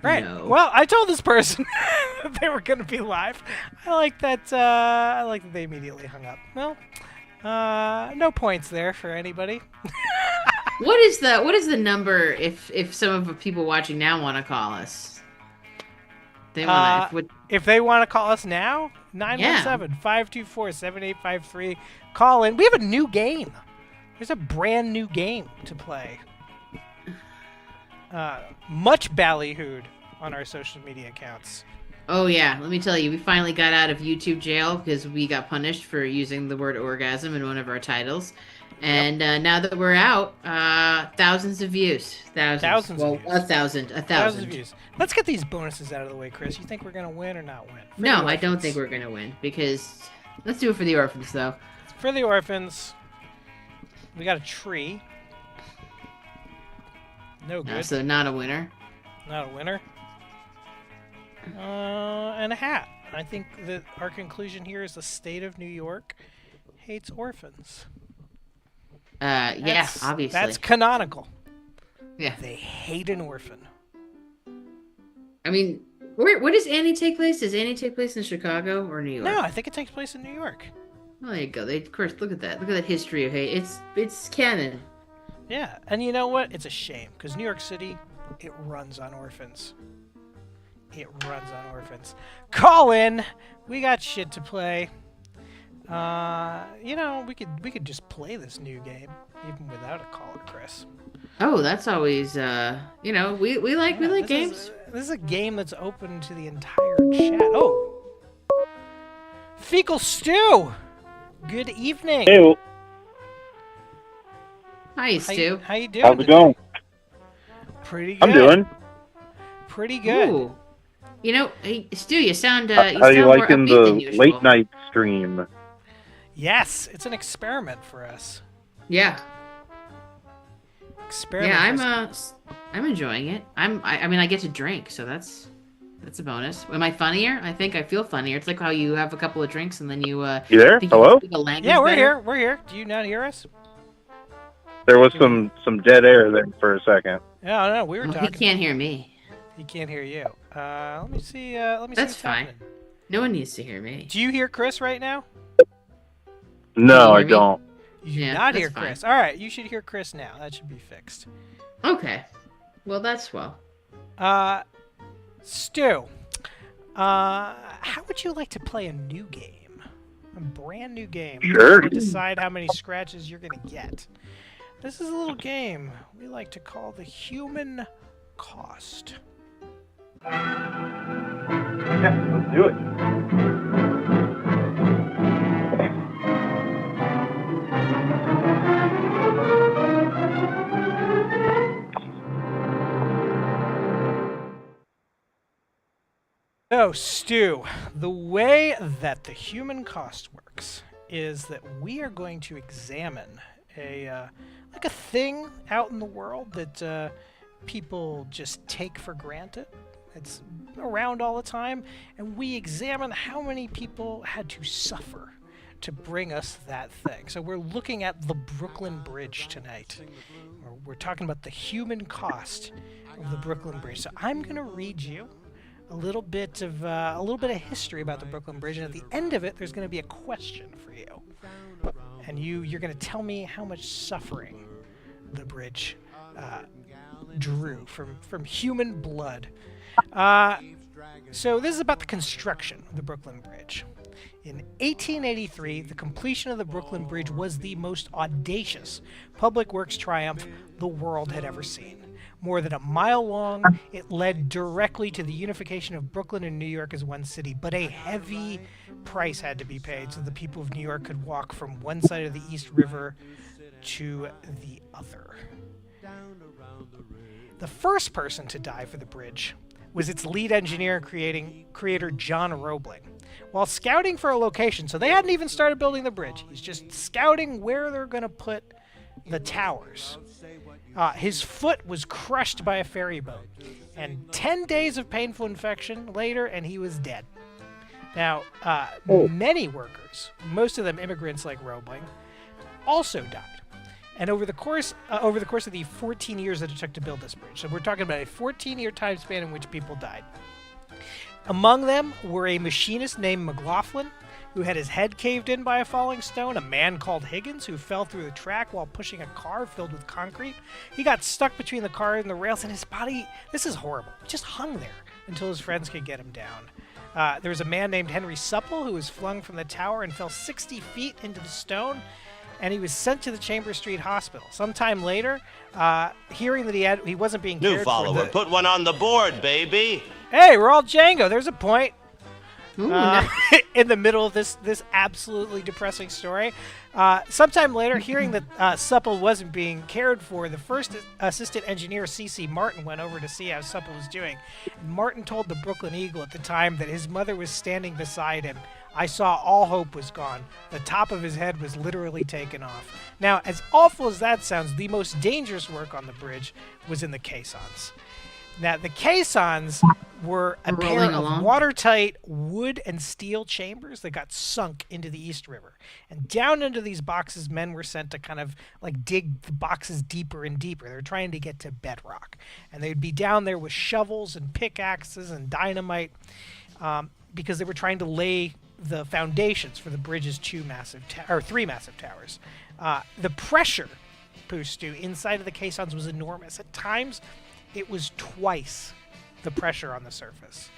Right. No. Well, I told this person that they were going to be live. I like that. I like that they immediately hung up. Well, no points there for anybody. What is the number if some of the people watching now want to call us? They want to. If they want to call us now, 917-524-7853. Call in. We have a new game. There's a brand new game to play. Much ballyhooed on our social media accounts. Oh yeah, let me tell you, we finally got out of YouTube jail because we got punished for using the word orgasm in one of our titles. And now that we're out, thousands of views. Thousands. Well, a thousand. Thousands of views. Let's get these bonuses out of the way, Chris. You think we're going to win or not win? No, I don't think we're going to win because let's do it for the orphans, though. For the orphans, we got a tree. No good. So not a winner. Not a winner. And a hat. I think that our conclusion here is the state of New York hates orphans. Yeah, obviously. That's canonical. Yeah. They hate an orphan. I mean, where does Annie take place? Does Annie take place in Chicago or New York? No, I think it takes place in New York. Oh, there you go. Of course, look at that. Look at that history of hate. It's canon. Yeah, and you know what? It's a shame, because New York City, it runs on orphans. It runs on orphans. Call in! We got shit to play. You know, we could just play this new game, even without a caller, Chris. Oh, that's always, you know, we like games. This is a game that's open to the entire chat. Oh! Fecal Stew! Good evening! Hey. Hi, Stu. How you doing? How's it going? Pretty good. I'm doing. Pretty good. Ooh. You know, hey, Stu, you sound how you more liking upbeat the than usual. late night stream? Yes, it's an experiment for us. Yeah. Experiment. Yeah, I'm enjoying it. I mean, I get to drink, so that's a bonus. Am I funnier? I think I feel funnier. It's like how you have a couple of drinks and then you. You there? Hello? Yeah, we're here. We're here. Do you not hear us? There was some dead air there for a second. No, we were talking. He can't hear me. He can't hear you. Let me see. Let me see. That's fine. Happening. No one needs to hear me. Do you hear Chris right now? No, I don't. You do not hear Chris. All right, you should hear Chris now. That should be fixed. Okay. Well, that's swell. Stu, how would you like to play a new game? A brand new game. Sure. To decide how many scratches you're going to get. This is a little game we like to call the human cost. Yeah, let's do it. So, Stu, the way that the human cost works is that we are going to examine a thing out in the world that people just take for granted. It's around all the time, and we examine how many people had to suffer to bring us that thing. So we're looking at the Brooklyn Bridge tonight. We're talking about the human cost of the Brooklyn Bridge. So I'm going to read you a little bit of history about the Brooklyn Bridge, and at the end of it, there's going to be a question for you, and you're going to tell me how much suffering the bridge drew from human blood. So this is about the construction of the Brooklyn Bridge. In 1883, the completion of the Brooklyn Bridge was the most audacious public works triumph the world had ever seen. More than a mile long, it led directly to the unification of Brooklyn and New York as one city, but a heavy price had to be paid so the people of New York could walk from one side of the East River to the other. The first person to die for the bridge was its lead engineer and creator John Roebling. While scouting for a location, so they hadn't even started building the bridge, he's just scouting where they're going to put the towers. His foot was crushed by a ferry boat, and 10 days of painful infection later, and he was dead. Now, many workers, most of them immigrants like Roebling, also died. And over the course of the 14 years that it took to build this bridge, so we're talking about a 14-year time span in which people died. Among them were a machinist named McLaughlin, who had his head caved in by a falling stone, a man called Higgins, who fell through the track while pushing a car filled with concrete. He got stuck between the car and the rails, and his body, this is horrible, just hung there until his friends could get him down. There was a man named Henry Supple who was flung from the tower and fell 60 feet into the stone, and he was sent to the Chambers Street Hospital. Sometime later, hearing that he wasn't being cared New follower, for, put one on the board, baby. Hey, we're all Django. There's a point. Ooh, nice. In the middle of this absolutely depressing story. Sometime later, hearing that Supple wasn't being cared for, the first assistant engineer, C.C. Martin, went over to see how Supple was doing. Martin told the Brooklyn Eagle at the time that his mother was standing beside him. I saw all hope was gone. The top of his head was literally taken off. Now, as awful as that sounds, the most dangerous work on the bridge was in the caissons. Now, the caissons were a pair of watertight wood and steel chambers that got sunk into the East River. And down into these boxes, men were sent to kind of like dig the boxes deeper and deeper. They were trying to get to bedrock. And they'd be down there with shovels and pickaxes and dynamite because they were trying to lay the foundations for the bridge's three massive towers. The pressure, Pustu, inside of the caissons was enormous. At times, it was twice the pressure on the surface.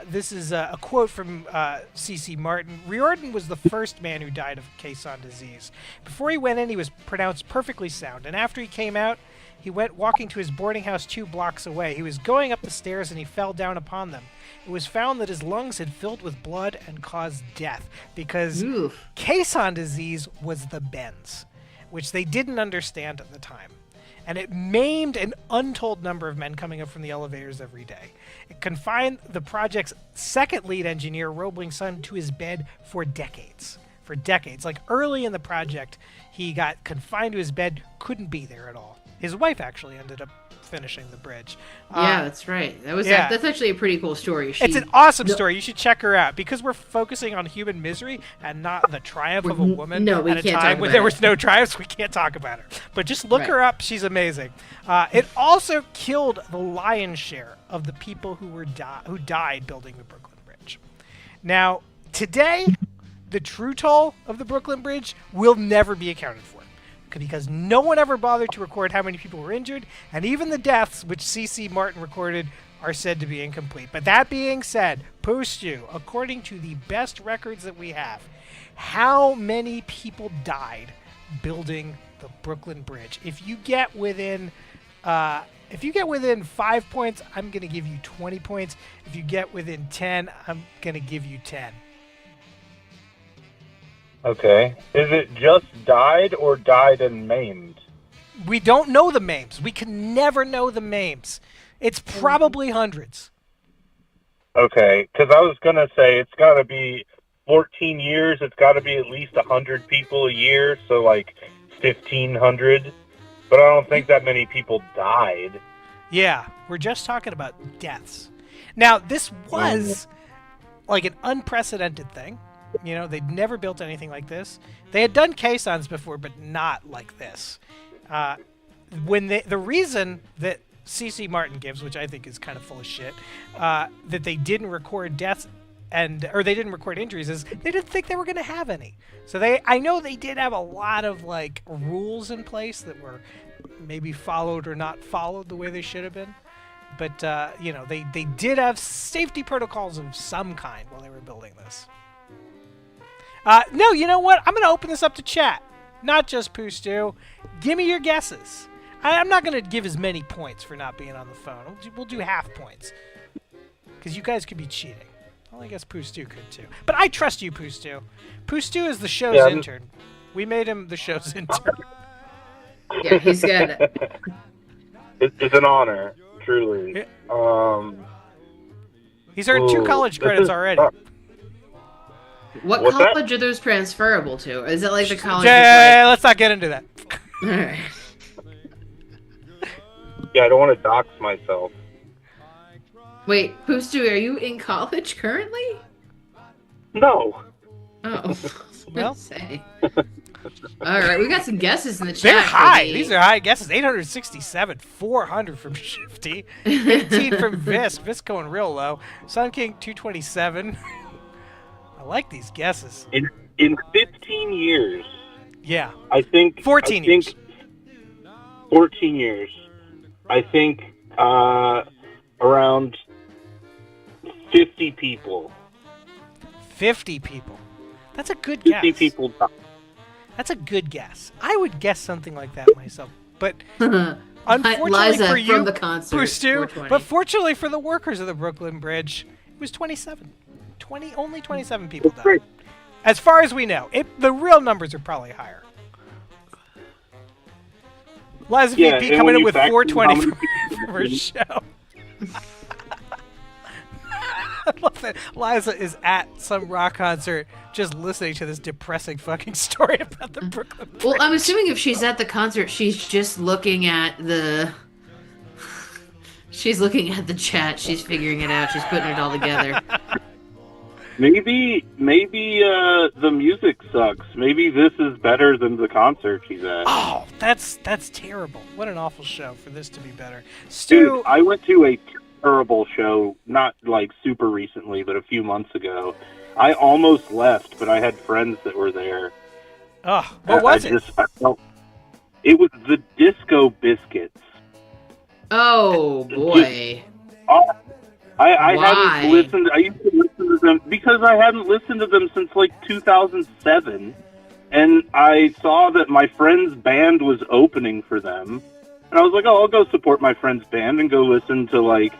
This is a quote from C.C. Martin. Riordan was the first man who died of caisson disease. Before he went in, he was pronounced perfectly sound, and after he came out, he went walking to his boarding house 2 blocks away. He was going up the stairs, and he fell down upon them. It was found that his lungs had filled with blood and caused death, because caisson disease was the bends, which they didn't understand at the time. And it maimed an untold number of men coming up from the elevators every day. It confined the project's second lead engineer, Roebling's son, to his bed for decades. For decades. Like early in the project, he got confined to his bed, couldn't be there at all. His wife actually ended up finishing the bridge. Yeah, that's right. That's actually a pretty cool story. It's an awesome story. You should check her out because we're focusing on human misery and not the triumph of a woman. No, we at a can't time talk when about there it. was no triumphs. We can't talk about her. But just look her up. She's amazing. It also killed the lion's share of the people who died building the Brooklyn Bridge. Now, today, the true toll of the Brooklyn Bridge will never be accounted for, because no one ever bothered to record how many people were injured, and even the deaths, which C.C. Martin recorded, are said to be incomplete. But that being said, Pustu, according to the best records that we have, how many people died building the Brooklyn Bridge? If you get within 5 points, I'm going to give you 20 points. If you get within 10, I'm going to give you 10. Okay. Is it just died or died and maimed? We don't know the maims. We can never know the maims. It's probably hundreds. Okay, because I was going to say it's got to be 14 years. It's got to be at least 100 people a year, so like 1,500. But I don't think that many people died. Yeah, we're just talking about deaths. Now, this was like an unprecedented thing. You know, they'd never built anything like this. They had done caissons before, but not like this. The reason that C.C. Martin gives, which I think is kind of full of shit, that they didn't record deaths or they didn't record injuries, is they didn't think they were going to have any. So I know they did have a lot of like rules in place that were maybe followed or not followed the way they should have been. But they did have safety protocols of some kind while they were building this. No, you know what? I'm going to open this up to chat. Not just Pustu. Give me your guesses. I'm not going to give as many points for not being on the phone. We'll do half points. Because you guys could be cheating. Well, I guess Pustu could too. But I trust you, Pustu. Pustu is the show's intern. We made him the show's intern. Yeah, he's good. It's an honor, truly. He's earned 2 college credits already. What What's college that? are those transferable to? Is it like the college? Let's not get into that. All right. Yeah, I don't want to dox myself. Wait, Pustu, are you in college currently? No. Oh, well, say. All right, we got some guesses in the chat. They're for high. the- These are high guesses. 867, 400 from Shifty, 18 from Visk. Visk going real low. Sun King 227. I like these guesses. In 15 years. Yeah. I think 14 years. 14 years. I think around 50 people. 50 people. That's a good 50 guess. people died. That's a good guess. I would guess something like that myself. But unfortunately Liza for you, from the concert, Stu, 420. but fortunately for the workers of the Brooklyn Bridge, it was 27. Only 27 people died. As far as we know. The real numbers are probably higher. Liza VP coming in with 420 for her show. I love that Liza is at some rock concert just listening to this depressing fucking story about the Brooklyn Bridge. Well, I'm assuming if she's at the concert, she's just looking at the... She's looking at the chat. She's figuring it out. She's putting it all together. Maybe the music sucks. Maybe this is better than the concert she's at. Oh, that's terrible. What an awful show for this to be better. Stu, Dude, I went to a terrible show, not like super recently, but a few months ago. I almost left, but I had friends that were there. Oh, what was it? It was the Disco Biscuits. Oh, boy. I Why? hadn't listened. I used to listen to them because I hadn't listened to them since like 2007, and I saw that my friend's band was opening for them, and I was like, "Oh, I'll go support my friend's band and go listen to like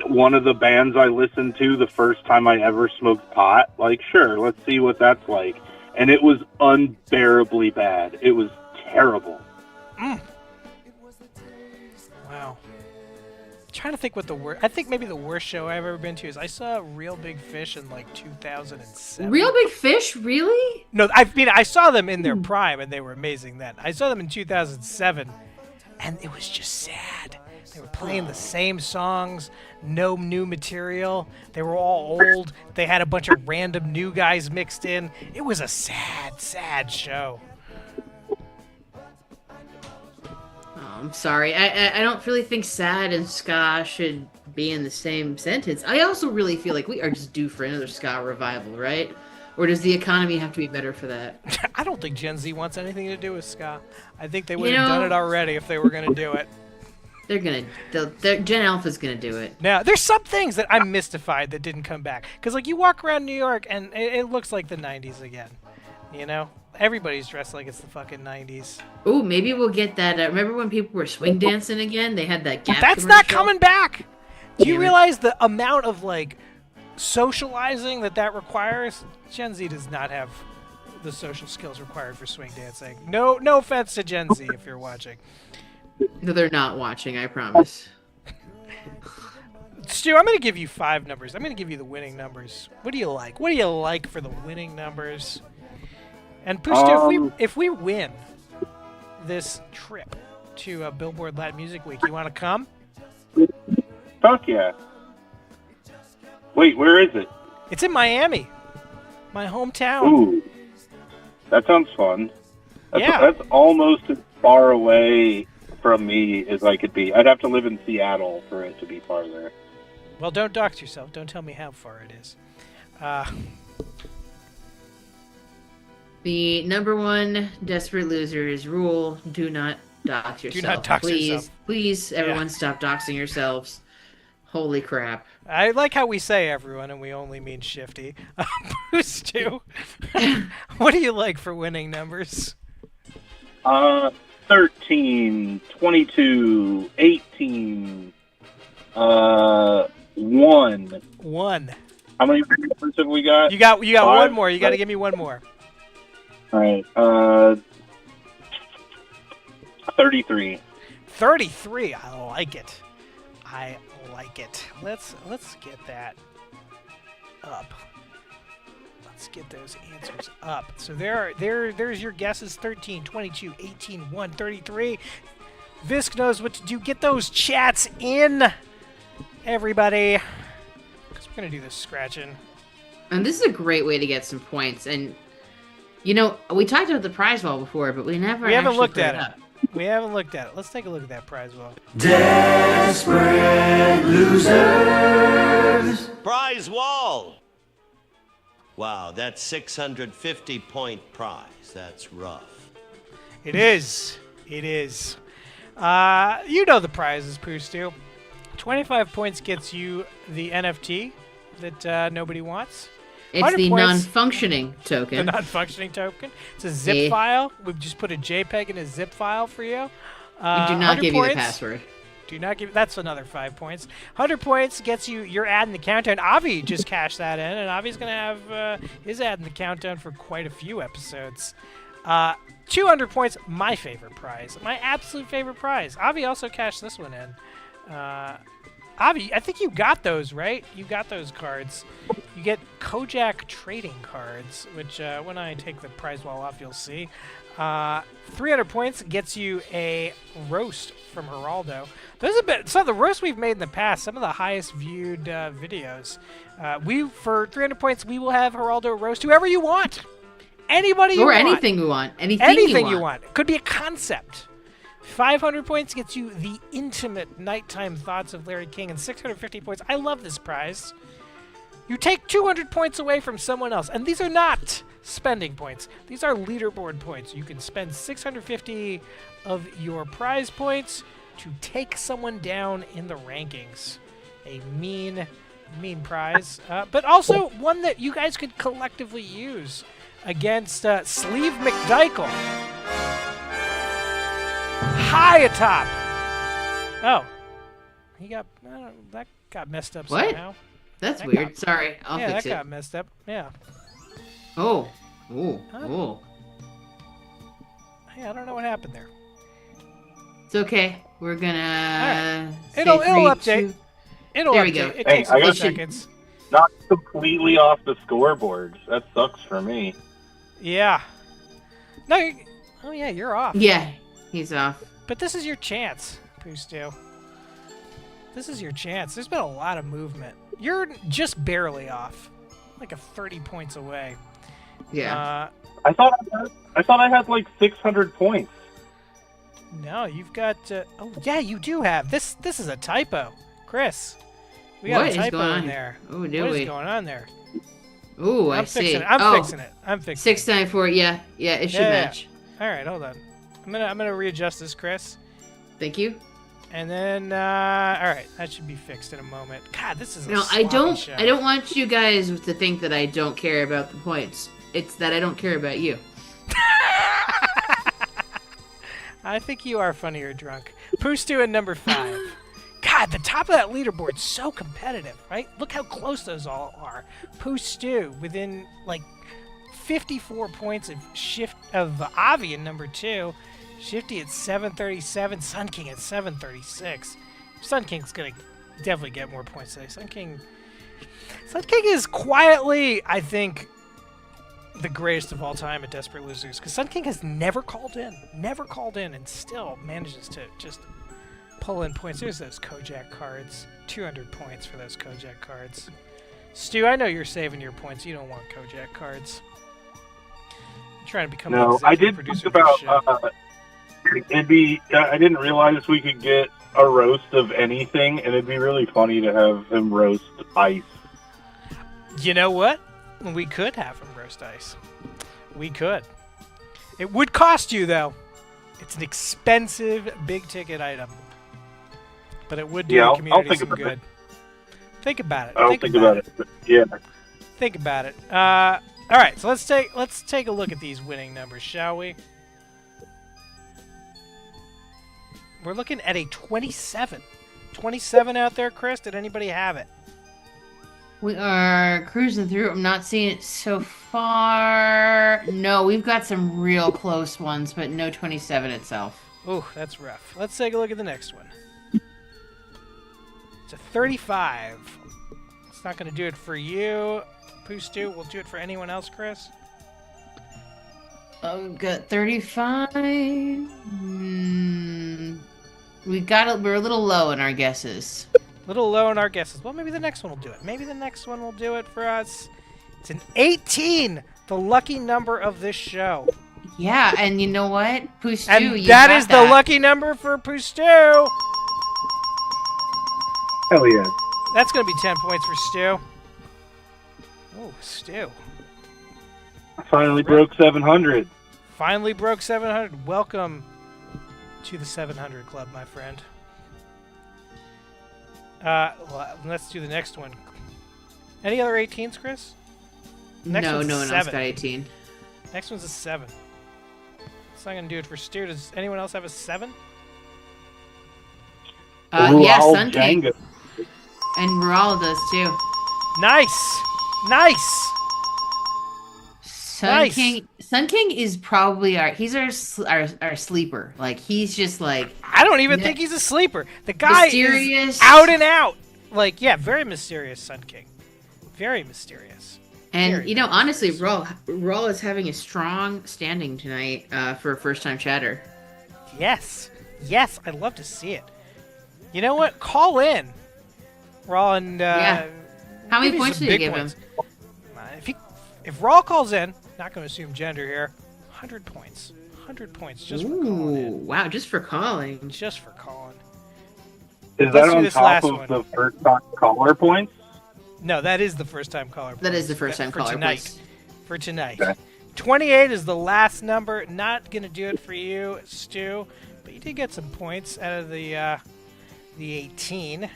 one of the bands I listened to the first time I ever smoked pot. Like, sure, let's see what that's like." And it was unbearably bad. It was terrible. Wow. Trying to think what the worst. I think maybe the worst show I've ever been to is I saw Real Big Fish in like 2007. Real Big Fish? Really? No, I saw them in their prime and they were amazing then. I saw them in 2007 and it was just sad. They were playing the same songs, no new material. They were all old. They had a bunch of random new guys mixed in. It was a sad, sad show. I'm sorry. I don't really think sad and ska should be in the same sentence. I also really feel like we are just due for another ska revival, right? Or does the economy have to be better for that? I don't think Gen Z wants anything to do with ska. I think they would have done it already if they were going to do it. Gen Alpha's going to do it. Now, there's some things that I'm mystified that didn't come back. Because, like, you walk around New York and it looks like the 90s again. You know? Everybody's dressed like it's the fucking 90s. Ooh, maybe we'll get that. Remember when people were swing dancing again? They had that Gap That's not commercial? coming back! Do you realize the amount of, like, socializing that requires? Gen Z does not have the social skills required for swing dancing. No offense to Gen Z if you're watching. No, they're not watching, I promise. Stu, I'm going to give you 5 numbers. I'm going to give you the winning numbers. What do you like? What do you like for the winning numbers? And Pustu, if we win this trip to Billboard Latin Music Week, you want to come? Fuck yeah. Wait, where is it? It's in Miami, my hometown. Ooh, that sounds fun. That's almost as far away from me as I could be. I'd have to live in Seattle for it to be farther. Well, don't dox yourself. Don't tell me how far it is. The number one Desperate Losers rule: do not dox yourself. Do not dox yourself. Please, everyone, stop doxing yourselves. Holy crap! I like how we say everyone, and we only mean Shifty. Stu, what do you like for winning numbers? 13, 22, 18, 1. 1. How many numbers have we got? You got 5? one more. You got to give me one more. All right. 33. 33. I like it. I like it. Let's get that up. Let's get those answers up. So there's your guesses: 13, 22, 18, 1, 33. Visk knows what to do. Get those chats in, everybody. Because we're gonna do this scratching. And this is a great way to get some points. And You know, we talked about the prize wall before, but we never. We haven't actually looked put at it it. up. We haven't looked at it. Let's take a look at that prize wall. Desperate losers. Prize wall! Wow, that's 650-point prize. That's rough. It is. It is. You know the prizes, Poostu. 25 points gets you the NFT that nobody wants. It's the points, non-functioning token. The non-functioning token. It's a zip file. We've just put a JPEG in a zip file for you. We do not give you the password. Do not give. That's another 5 points. 100 points gets you your ad in the countdown. Avi just cashed that in, and Avi's gonna have his ad in the countdown for quite a few episodes. 200 points, my favorite prize, my absolute favorite prize. Avi also cashed this one in. Avi, I think you got those, right? You got those cards. You get Kojak trading cards, which when I take the prize wall off, you'll see. 300 points gets you a roast from Geraldo. Those have been some of the roasts we've made in the past. Some of the highest viewed videos. For 300 points, we will have Geraldo roast whoever you want, anybody you want, or anything you want, anything you want. It could be a concept. 500 points gets you the intimate nighttime thoughts of Larry King, and 650 points. I love this prize. You take 200 points away from someone else, and these are not spending points. These are leaderboard points. You can spend 650 of your prize points to take someone down in the rankings. A mean prize, but also one that you guys could collectively use against Sleeve McDykel. High atop. Oh, he got that got messed up what? somehow. That's weird. Sorry, I'll fix it. Yeah, that got messed up. Yeah. Oh. Hey, I don't know what happened there. It's okay. We're gonna. Right. It'll update. It'll there update. We go. It takes a few seconds. Not completely off the scoreboard. That sucks for me. Yeah. No. Oh yeah, you're off. Yeah, he's off. But this is your chance, Poostu. This is your chance. There's been a lot of movement. You're just barely off, like a 30 points away. Yeah. I thought I had like 600 points. No, you've got. Oh yeah, you do have. This is a typo, Chris. We got a typo in there. Oh, do what we? is going on there? Ooh, I see. I'm fixing it. I'm fixing it. 694. Yeah, it should match. All right, hold on. I'm gonna readjust this, Chris. Thank you. And then, all right, that should be fixed in a moment. God, this is a I don't show. I don't want you guys to think that I don't care about the points. It's that I don't care about you. I think you are funny or drunk. Poostu at number 5. God, the top of that leaderboard's so competitive, right? Look how close those all are. Poostu within like 54 points of Avi in number 2. Shifty at 737. Sun King at 736. Sun King's gonna definitely get more points today. Sun King is quietly, I think, the greatest of all time at Desperate Losers, because Sun King has never called in, and still manages to just pull in points. There's those Kojak cards. 200 points for those Kojak cards. Stu, I know you're saving your points. You don't want Kojak cards. I'm trying to become no, an I did producer think of the about show. it'd be. I didn't realize we could get a roast of anything, and it'd be really funny to have him roast ice. You know what? We could have him roast ice. We could. It would cost you, though. It's an expensive, big-ticket item. But it would do the community some good. Think about it. I'll think about it. Yeah. Think about it. All right, so let's take a look at these winning numbers, shall we? We're looking at a 27. 27 out there, Chris. Did anybody have it? We are cruising through. I'm not seeing it so far. No, we've got some real close ones, but no 27 itself. Ooh, that's rough. Let's take a look at the next one. It's a 35. It's not going to do it for you, Poostu. We'll do it for anyone else, Chris. Oh, we've got 35. We're a little low in our guesses. Little low in our guesses. Well, maybe the next one will do it. Maybe the next one will do it for us. It's an 18. The lucky number of this show. Yeah, and you know what? Pustu, and you that got is the lucky number for Pustu. Hell yeah. That's going to be 10 points for Stu. Oh, Stu. I finally broke 700. Finally broke 700. Welcome to the 700 Club, my friend. Well, let's do the next one. Any other 18s, Chris? Next No, one's no a one 7. else got 18. Next one's a 7. That's not going to do it for Stu. Does anyone else have a 7? Yeah, Sun King. And Raul does too. Nice! Nice! Sun King is probably our sleeper. Like, he's just like... I don't even think he's a sleeper. The guy mysterious. Is out and out. Like, yeah, very mysterious, Sun King. Very mysterious. And, very honestly, Raul is having a strong standing tonight for a first-time chatter. Yes. Yes, I'd love to see it. You know what? Call in. Raw and yeah. How many points did you give him? If Raw calls in, not going to assume gender here, 100 points. 100 points just for calling in. Wow, just for calling. Just for calling. Is that on top of the first time caller points? No, that is the first time caller points. That is the first time caller points. For tonight. Okay. 28 is the last number. Not going to do it for you, Stu, but you did get some points out of the 18.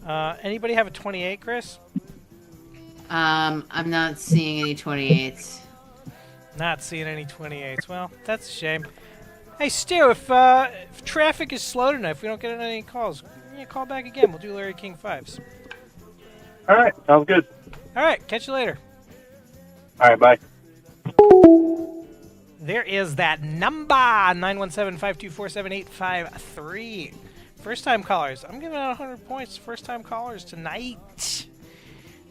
Anybody have a 28, Chris? I'm not seeing any 28s. Not seeing any 28s. Well, that's a shame. Hey, Stu, if traffic is slow tonight, if we don't get any calls, call back again. We'll do Larry King 5s. All right, sounds good. All right, catch you later. All right, bye. There is that number, 917-524-7853. First-time callers. I'm giving out 100 points. First-time callers tonight.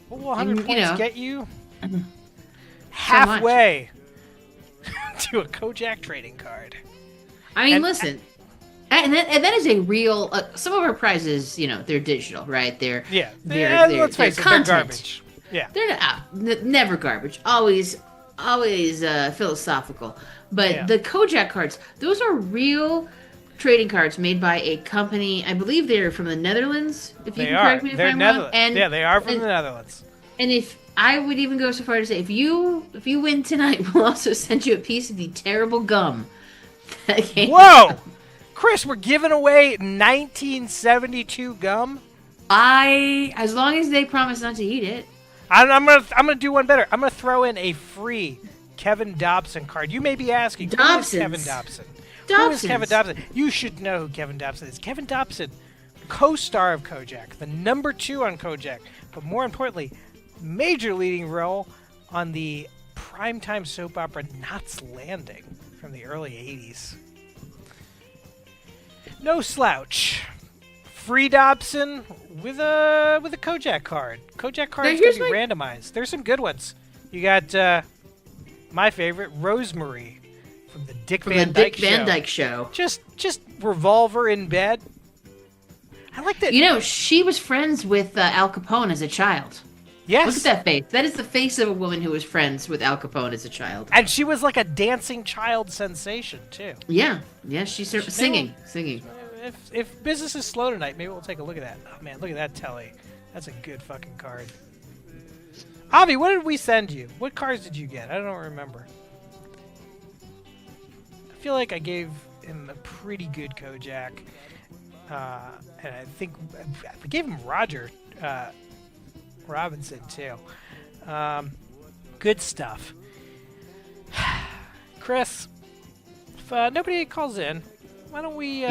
What will 100 points get you? Halfway to a Kojak trading card. I mean, listen. And that is a real... some of our prizes, they're digital, right? They're let's face it, content. they're garbage. Yeah. They're never garbage. Always philosophical. But the Kojak cards, those are real... trading cards made by a company. I believe they're from the Netherlands. If you can correct me if I'm wrong. Yeah, they are from the Netherlands. And if I would even go so far to say, if you win tonight, we'll also send you a piece of the terrible gum. Whoa, Chris, we're giving away 1972 gum. As long as they promise not to eat it. I'm gonna do one better. I'm gonna throw in a free Kevin Dobson card. You may be asking, who is Kevin Dobson? Who is Kevin Dobson? You should know who Kevin Dobson is. Kevin Dobson, co-star of Kojak, the number 2 on Kojak, but more importantly, major leading role on the primetime soap opera Knots Landing from the early 80s. No slouch. Free Dobson with a Kojak card. Kojak cards can be randomized. There's some good ones. You got my favorite, Rosemary. From the Dick Van Dyke Show. Just revolver in bed. I like that. She was friends with Al Capone as a child. Yes. Look at that face. That is the face of a woman who was friends with Al Capone as a child. And she was like a dancing child sensation, too. Yeah. Yeah, she's singing. If business is slow tonight, maybe we'll take a look at that. Oh, man, look at that telly. That's a good fucking card. Avi, what did we send you? What cards did you get? I don't remember. I feel like I gave him a pretty good Kojak. And I think I gave him Roger Robinson, too. Good stuff. Chris, if nobody calls in, why don't we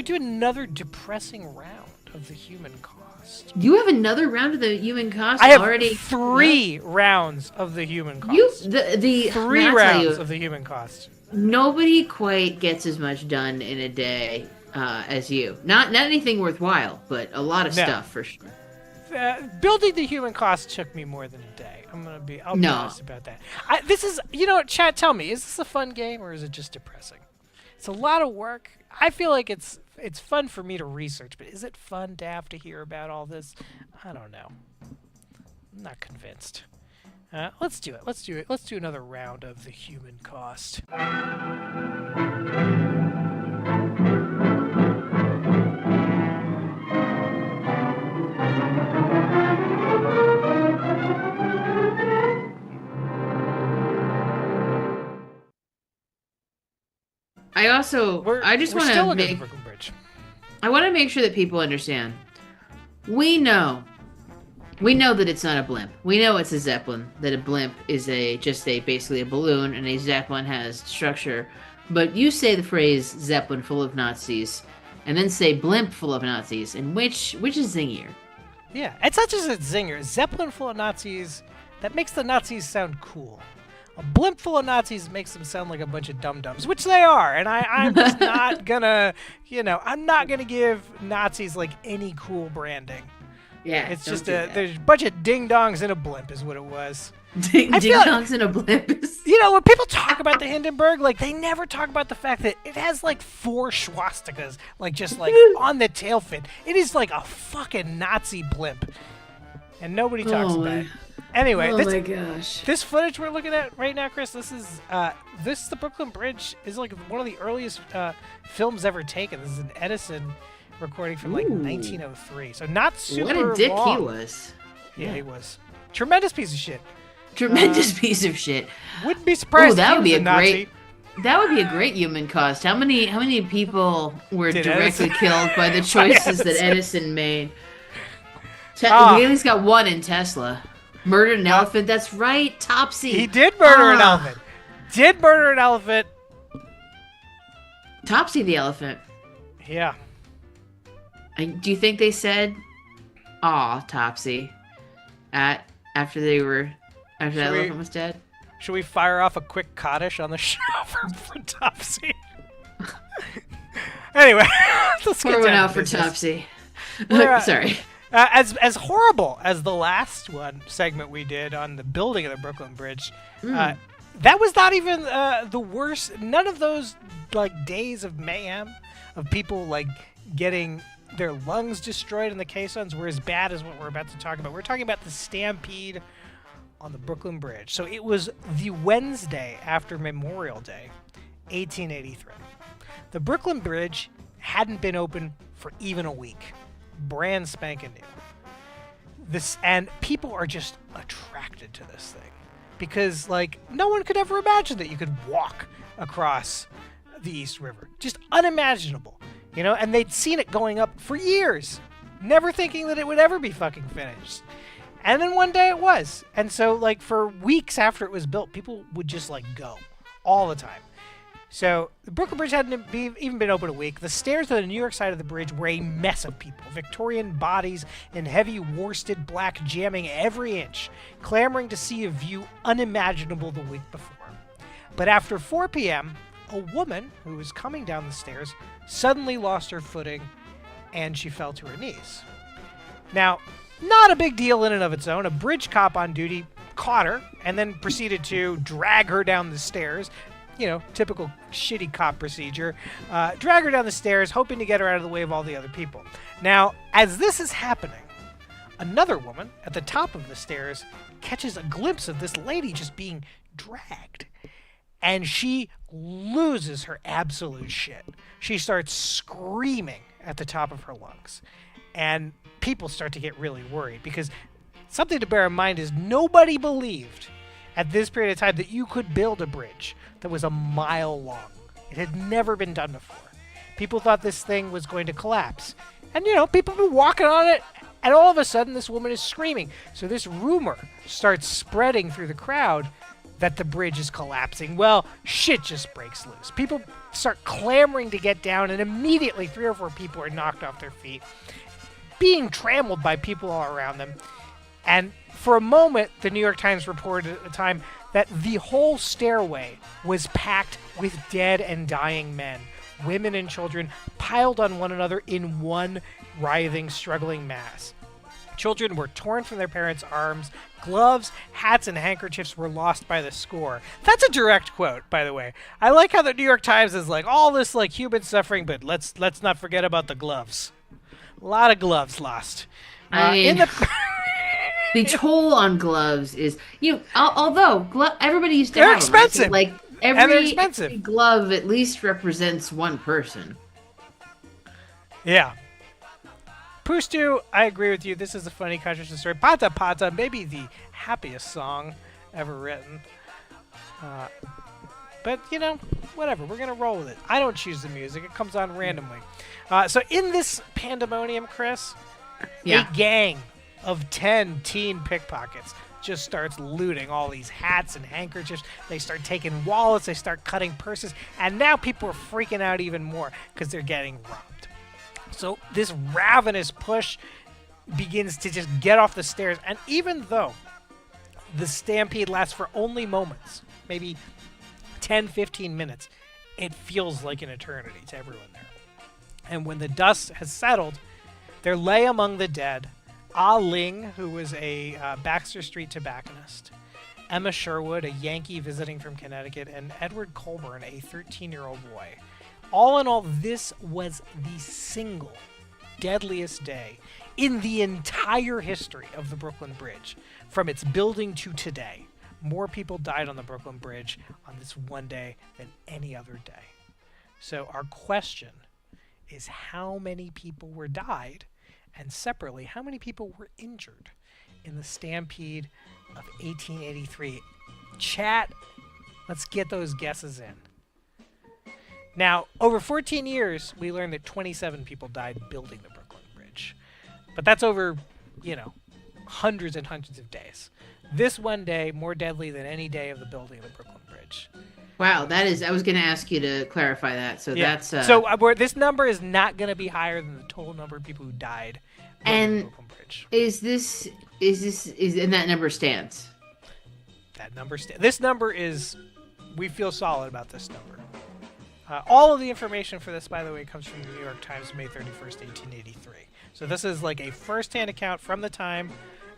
do another depressing round of the human cost? You have another round of the human cost I have already? 3 rounds of the human cost. The 3 rounds of the human cost. Nobody quite gets as much done in a day as you. Not anything worthwhile, but a lot of stuff for sure. Building the human cost took me more than a day. I'll be honest about that. This is, chat, tell me, is this a fun game or is it just depressing? It's a lot of work. I feel like it's fun for me to research, but is it fun to have to hear about all this? I don't know. I'm not convinced. Let's do it. Let's do another round of the human cost. I just want to make. I want to make sure that people understand. We know that it's not a blimp. We know it's a Zeppelin. That a blimp is basically a balloon, and a Zeppelin has structure. But you say the phrase Zeppelin full of Nazis, and then say blimp full of Nazis, and which is zingier? Yeah, it's not just a zinger. Zeppelin full of Nazis, that makes the Nazis sound cool. A blimp full of Nazis makes them sound like a bunch of dum-dums, which they are. And I'm just not gonna, I'm not gonna give Nazis like any cool branding. Yeah, it's just there's a bunch of ding-dongs in a blimp is what it was. Ding-dongs in a blimp. When people talk about the Hindenburg, like they never talk about the fact that it has like 4 swastikas, like just like on the tail fin. It is like a fucking Nazi blimp, and nobody talks about it. Anyway, my gosh. This footage we're looking at right now, Chris, this is the Brooklyn Bridge is like one of the earliest films ever taken. This is an Edison recording from like 1903, so not super long. What a dick he was. Yeah, he was. Tremendous piece of shit. Tremendous piece of shit. Wouldn't be surprised. That would be a Nazi. That would be a great human cost. How many people were directly killed by the choices that Edison made? We at least got one in Tesla. Murdered an elephant. That's right, Topsy. He did murder an elephant. Did murder an elephant. Topsy the elephant. Yeah. Do you think they said, "Aw, Topsy," after that elephant was dead? Should we fire off a quick Kaddish on the show for Topsy? Anyway, let's get Pour one down out to for business. Topsy. Sorry. As horrible as the last segment we did on the building of the Brooklyn Bridge, that was not even the worst. None of those like days of mayhem, of people like getting their lungs destroyed in the caissons, were as bad as what we're about to talk about. We're talking about the stampede on the Brooklyn Bridge. So it was the Wednesday after Memorial Day, 1883. The Brooklyn Bridge hadn't been open for even a week. Brand spanking new. And people are just attracted to this thing because like no one could ever imagine that you could walk across the East River. Just unimaginable, and they'd seen it going up for years, never thinking that it would ever be fucking finished. And then one day it was. And so like for weeks after it was built, people would just like go all the time. So the Brooklyn Bridge hadn't even been open a week. The stairs to the New York side of the bridge were a mess of people. Victorian bodies in heavy worsted black jamming every inch, clamoring to see a view unimaginable the week before. But after 4 p.m., a woman who was coming down the stairs suddenly lost her footing and she fell to her knees. Now, not a big deal in and of its own. A bridge cop on duty caught her and then proceeded to drag her down the stairs. Typical shitty cop procedure. Drag her down the stairs, hoping to get her out of the way of all the other people. Now, as this is happening, another woman at the top of the stairs catches a glimpse of this lady just being dragged. And she loses her absolute shit. She starts screaming at the top of her lungs. And people start to get really worried because something to bear in mind is nobody believed at this period of time that you could build a bridge that was a mile long. It had never been done before. People thought this thing was going to collapse. And, people have been walking on it, and all of a sudden this woman is screaming. So this rumor starts spreading through the crowd that the bridge is collapsing. Well, shit just breaks loose. People start clamoring to get down, and immediately 3 or 4 people are knocked off their feet, being trammeled by people all around them. And for a moment, the New York Times reported at the time that the whole stairway was packed with dead and dying men, women and children piled on one another in one writhing, struggling mass. Children were torn from their parents' arms. Gloves, hats, and handkerchiefs were lost by the score. That's a direct quote, by the way. I like how the New York Times is like, all this like human suffering, but let's not forget about the gloves. A lot of gloves lost. The toll on gloves is although everybody used to They're have them, right? So, expensive. like And they're every expensive. glove at least represents one person. Yeah. Pustu, I agree with you. This is a funny contradiction story. Pata Pata, maybe the happiest song ever written. But, whatever. We're going to roll with it. I don't choose the music. It comes on randomly. So in this pandemonium, Chris, a gang of 10 teen pickpockets just starts looting all these hats and handkerchiefs. They start taking wallets. They start cutting purses. And now people are freaking out even more because they're getting robbed. So this ravenous push begins to just get off the stairs. And even though the stampede lasts for only moments, maybe 10, 15 minutes, it feels like an eternity to everyone there. And when the dust has settled, there lay among the dead Ah Ling, who was a Baxter Street tobacconist, Emma Sherwood, a Yankee visiting from Connecticut, and Edward Colburn, a 13-year-old boy. All in all, this was the single deadliest day in the entire history of the Brooklyn Bridge, from its building to today. More people died on the Brooklyn Bridge on this one day than any other day. So our question is, how many people were died, and separately, how many people were injured in the stampede of 1883? Chat, let's get those guesses in. Now, over 14 years, we learned that 27 people died building the Brooklyn Bridge. But that's over, hundreds and hundreds of days. This one day, more deadly than any day of the building of the Brooklyn Bridge. Wow, that is. I was going to ask you to clarify that. So that's. So this number is not going to be higher than the total number of people who died building the Brooklyn Bridge. Is and that number stands? That number This number is. We feel solid about this number. All of the information for this, by the way, comes from the New York Times, May 31st, 1883. So this is like a first-hand account from the time.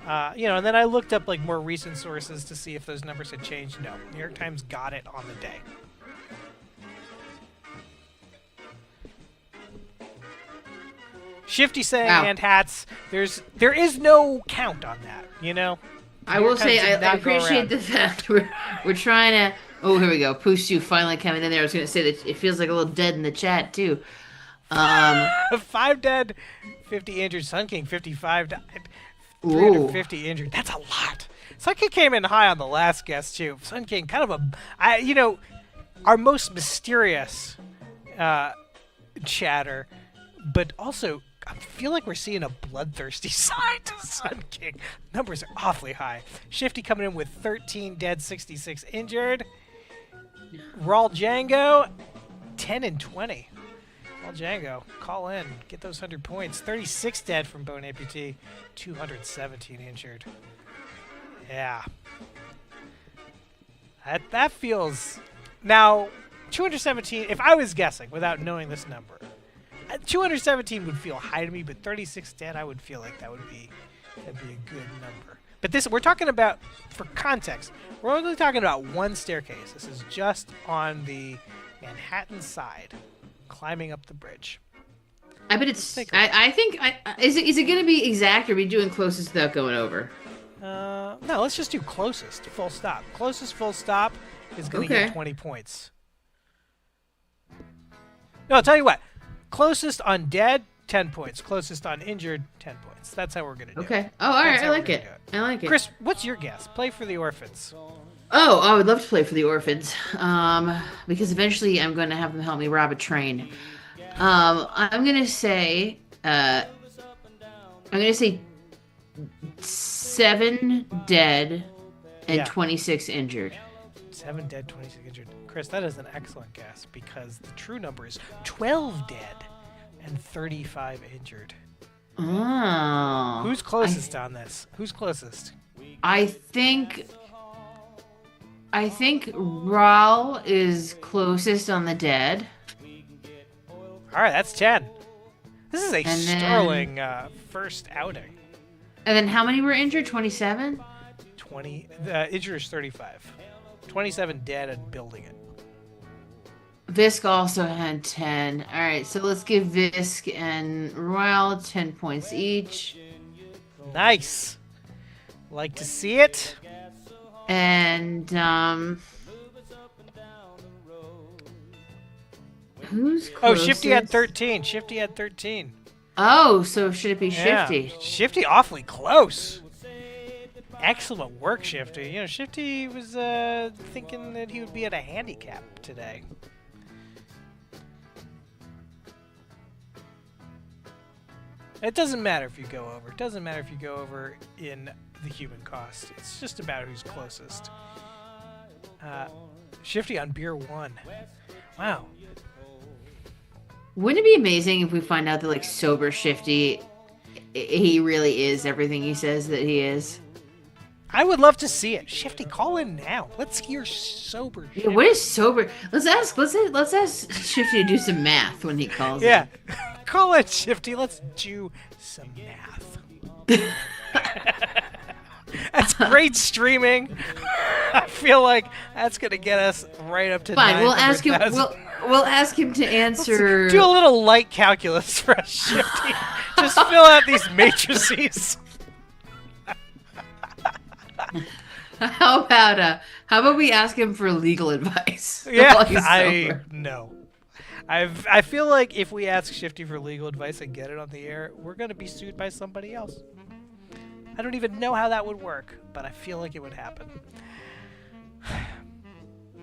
And then I looked up more recent sources to see if those numbers had changed. No, New York Times got it on the day. Shifty saying and hats. There is no count on that. I will say I appreciate the fact we're trying to. Oh, here we go. Pustu finally coming in there. I was going to say that it feels like a little dead in the chat too. 5 dead, 50 injured. Sun King 55 died. 350 injured. That's a lot. Sun King came in high on the last guest too. Sun King, kind of our most mysterious chatter, but also I feel like we're seeing a bloodthirsty side to Sun King. Numbers are awfully high. Shifty coming in with 13 dead, 66 injured. Raul Django, 10 and 20. Raul Django, call in. Get those 100 points. 36 dead from bone amputee. 217 injured. Yeah. That feels... Now, 217, if I was guessing without knowing this number, 217 would feel high to me, but 36 dead, I would feel like that'd be a good number. But this, we're talking about, for context, we're only talking about one staircase. This is just on the Manhattan side, climbing up the bridge. I bet it's. I think. Is it going to be exact, or are we doing closest without going over? No, let's just do closest. Full stop. Closest full stop is going to get 20 points. No, I'll tell you what. Closest on dead, 10 points. Closest on injured, 10 points. That's how we're going to do it. Okay. Oh, all right. I like it. I like it. Chris, what's your guess? Play for the orphans. Oh, I would love to play for the orphans. Because eventually I'm going to have them help me rob a train. I'm going to say 7 dead and 26 injured. 7 dead, 26 injured. Chris, that is an excellent guess because the true number is 12 dead and 35 injured. Oh. Who's closest on this? Who's closest? I think Raul is closest on the dead. All right, that's 10. This is a sterling first outing. And then how many were injured? 27? 20. Injured is 35. 27 dead and building it. Visk also had 10. All right, so let's give Visk and Raul 10 points each. Nice. Like to see it. And who's closest? Oh, Shifty had 13. Shifty had 13. Oh, so should it be Yeah. Shifty? Shifty awfully close. Excellent work, Shifty. You know, Shifty was thinking that he would be at a handicap today. It doesn't matter if you go over. It doesn't matter if you go over in the human cost. It's just about who's closest. Shifty on beer 1. Wow. Wouldn't it be amazing if we find out that, like, sober Shifty, he really is everything he says that he is? I would love to see it. Shifty, call in now. Let's hear sober Shifty. Yeah, what is sober? Let's ask Shifty to do some math when he calls in. Yeah. Call it Shifty. Let's do some math. That's great streaming. I feel like that's gonna get us right up to. Fine, we'll ask him. 900,000. We'll ask him to answer. Let's do a little light calculus for us, Shifty. Just fill out these matrices. How about we ask him for legal advice? Yeah, while he's sober? no. I feel like if we ask Shifty for legal advice and get it on the air, we're gonna be sued by somebody else. I don't even know how that would work, but I feel like it would happen.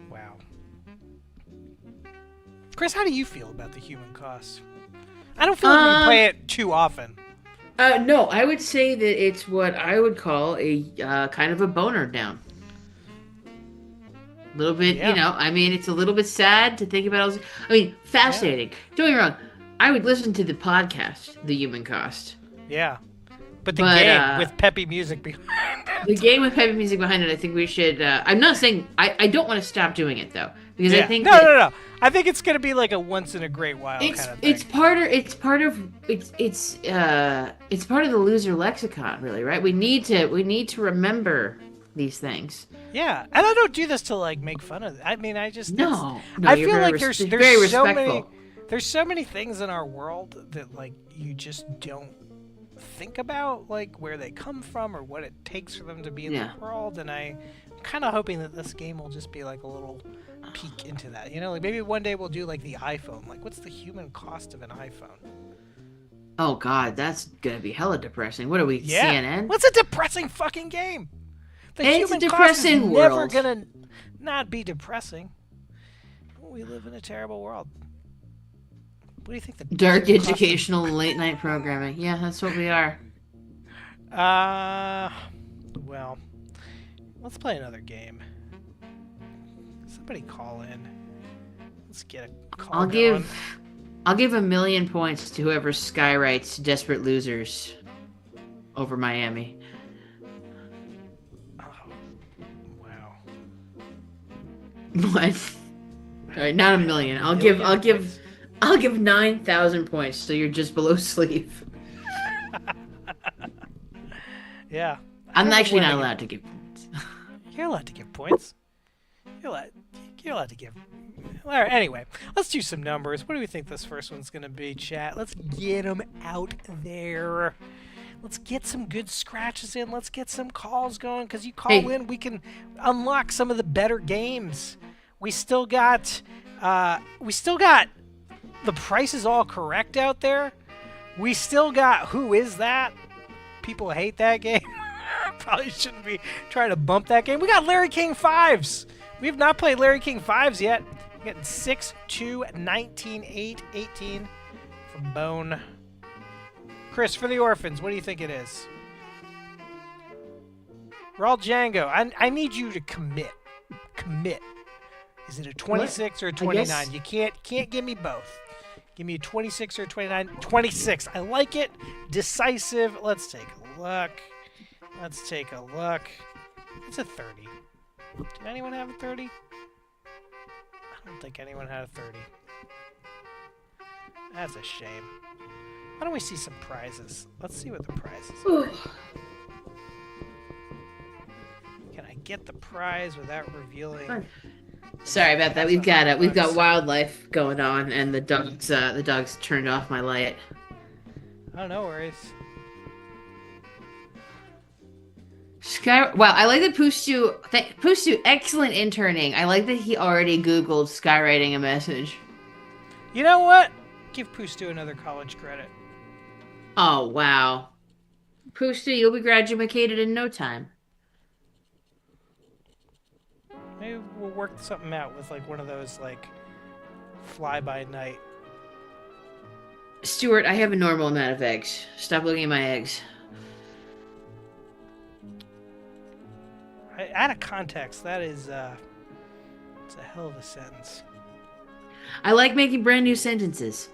Wow. Chris, how do you feel about the human cost? I don't feel like we play it too often. No, I would say that it's what I would call a kind of a boner down. A little bit, Yeah. you know, I mean, it's a little bit sad to think about. I mean, fascinating. Don't get me wrong. I would listen to the podcast, The Human Cost. Yeah. But the game with peppy music behind it. The game with peppy music behind it, I think we should... I'm not saying... I don't want to stop doing it, though. Because I think No. I think it's going to be like a once in a great while kind of thing. It's part of the loser lexicon, really, right? We need to remember these things. Yeah, and I don't do this to like make fun of it. I mean, I just No, I you're feel very like there's very so respectful. there's so many things in our world that like you just don't think about, like where they come from or what it takes for them to be in Yeah. the world. And I'm kind of hoping that this game will just be like a little peek into that. You know, like maybe one day we'll do like the iPhone. Like, what's the human cost of an iPhone? Oh God, that's gonna be hella depressing. What are we, CNN? What's a depressing fucking game? The It's a human cost is depressing never world. gonna not be depressing. We live in a terrible world. What do you think? The Dark human cost of- educational late night programming. Yeah, that's what we are. Well, let's play another game. Somebody call in. Let's get a call. I'll going. give 1,000,000 points to whoever skywrites Desperate Losers over Miami. Wow. What? All right, not 1,000,000. I'll give 9,000 points, so you're just below sleeve. Yeah. I'm actually not allowed to give points. You're allowed to give points. You're allowed to give. All right, anyway, let's do some numbers. What do we think this first one's going to be, chat? Let's get them out there. Let's get some good scratches in. Let's get some calls going, because you call in, we can unlock some of the better games. We still got the price is all correct out there. We still got Who Is That? People hate that game. Probably shouldn't be trying to bump that game. We got Larry King 5s. We have not played Larry King 5s yet. We're getting 6, 2, 19, 8, 18 from Bone. Chris, for the orphans, what do you think it is? Raw Django, I need you to commit. Commit. Is it a 26 or a 29? You can't give me both. Give me a 26 or a 29. 26. I like it. Decisive. Let's take a look. It's a 30. Did anyone have a 30? I don't think anyone had a 30. That's a shame. Why don't we see some prizes? Let's see what the prizes are. Can I get the prize without revealing? Sorry about that. We've got wildlife going on, and the dogs turned off my light. Oh, no worries. Wow, I like that Pustu, excellent interning. I like that he already Googled skywriting a message. You know what? Give Pustu another college credit. Oh, wow. Pustu, you'll be graduated in no time. Maybe we'll work something out with like one of those like fly-by-night. Stuart, I have a normal amount of eggs. Stop looking at my eggs. Out of context, that is it's a hell of a sentence. I like making brand new sentences.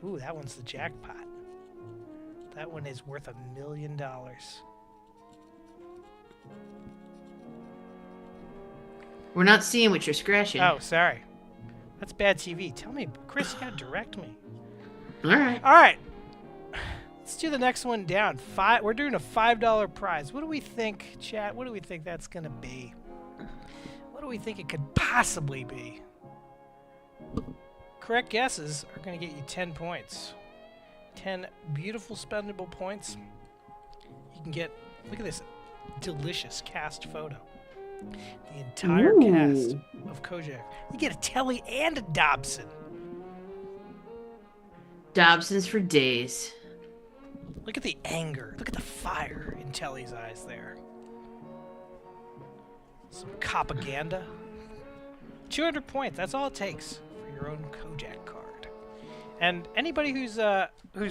Ooh, that one's the jackpot. That one is worth $1 million. We're not seeing what you're scratching. Oh, sorry. That's bad TV. Tell me, Chris, you gotta direct me. All right. All right. Let's do the next one down. We're doing a $5 prize. What do we think, chat? What do we think that's gonna be? What do we think it could possibly be? Correct guesses are gonna get you 10 points. 10 beautiful spendable points. You can get, look at this delicious cast photo. The entire cast of Kojak. You get a Telly and a Dobson. Dobson's for days. Look at the anger. Look at the fire in Telly's eyes there. Some propaganda. 200 points. That's all it takes for your own Kojak card. And anybody who's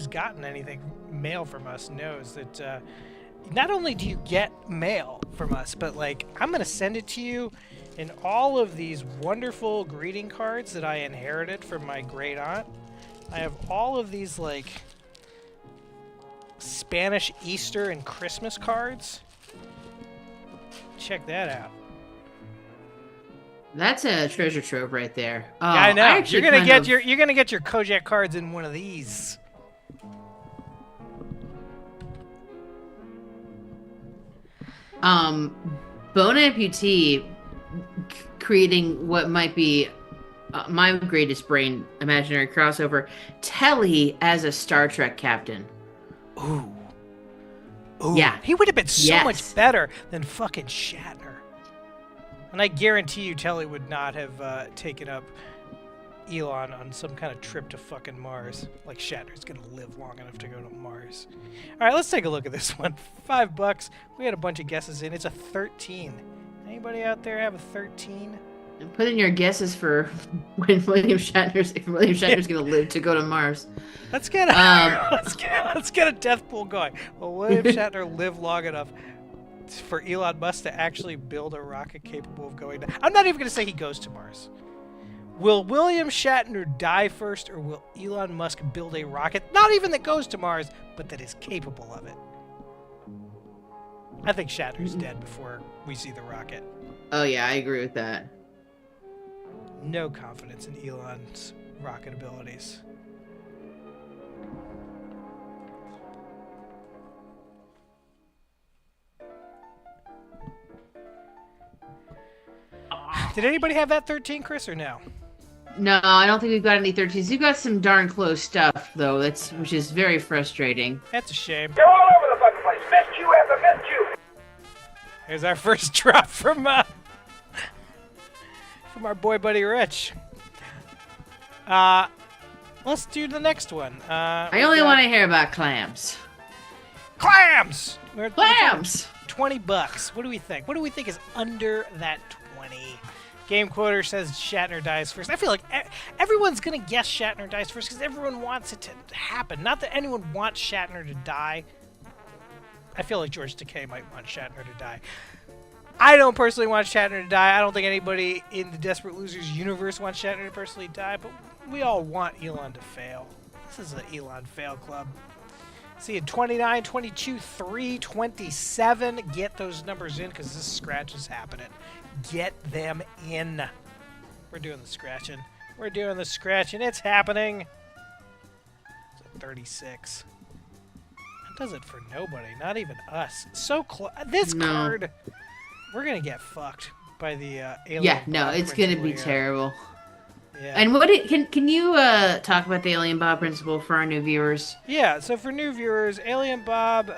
gotten anything mail from us knows that not only do you get mail from us, but like I'm gonna send it to you in all of these wonderful greeting cards that I inherited from my great aunt. I have all of these like Spanish Easter and Christmas cards. Check that out. That's a treasure trove right there. Oh, Yeah, I know. You're gonna get your Kojak cards in one of these. Bone Amputee creating what might be my greatest brain imaginary crossover. Telly as a Star Trek captain. Ooh. Ooh. Yeah. He would have been so much better than fucking Shatner. And I guarantee you Telly would not have taken up Elon on some kind of trip to fucking Mars. Like Shatner's gonna live long enough to go to Mars. Alright, let's take a look at this one. $5. We had a bunch of guesses in. It's a 13. Anybody out there have a 13? Put in your guesses for when William Shatner's gonna live to go to Mars. Let's get a death pool going. Will William Shatner live long enough for Elon Musk to actually build a rocket capable of going to... I'm not even going to say he goes to Mars. Will William Shatner die first, or will Elon Musk build a rocket, not even that goes to Mars, but that is capable of it? I think Shatner's dead before we see the rocket. Oh yeah, I agree with that. No confidence in Elon's rocket abilities. Did anybody have that 13, Chris, or no? No, I don't think we've got any 13s. You've got some darn close stuff, though, which is very frustrating. That's a shame. They're all over the fucking place. Missed you after missed you. Here's our first drop from our boy buddy Rich. Let's do the next one. I only want to hear about clams. Clams! Clams! $20. What do we think? What do we think is under that 20? Game Quoter says Shatner dies first. I feel like everyone's going to guess Shatner dies first because everyone wants it to happen. Not that anyone wants Shatner to die. I feel like George Takei might want Shatner to die. I don't personally want Shatner to die. I don't think anybody in the Desperate Losers universe wants Shatner to personally die, but we all want Elon to fail. This is an Elon fail club. See, in 29, 22, 3, 27, get those numbers in because this scratch is happening. Get them in. We're doing the scratching. We're doing the scratching. It's happening. It's a 36. That does it for nobody, not even us. So close. This card, we're going to get fucked by the alien. Yeah, no, it's going to be terrible. Yeah. And can you talk about the Alien Bob principle for our new viewers? Yeah, so for new viewers, Alien Bob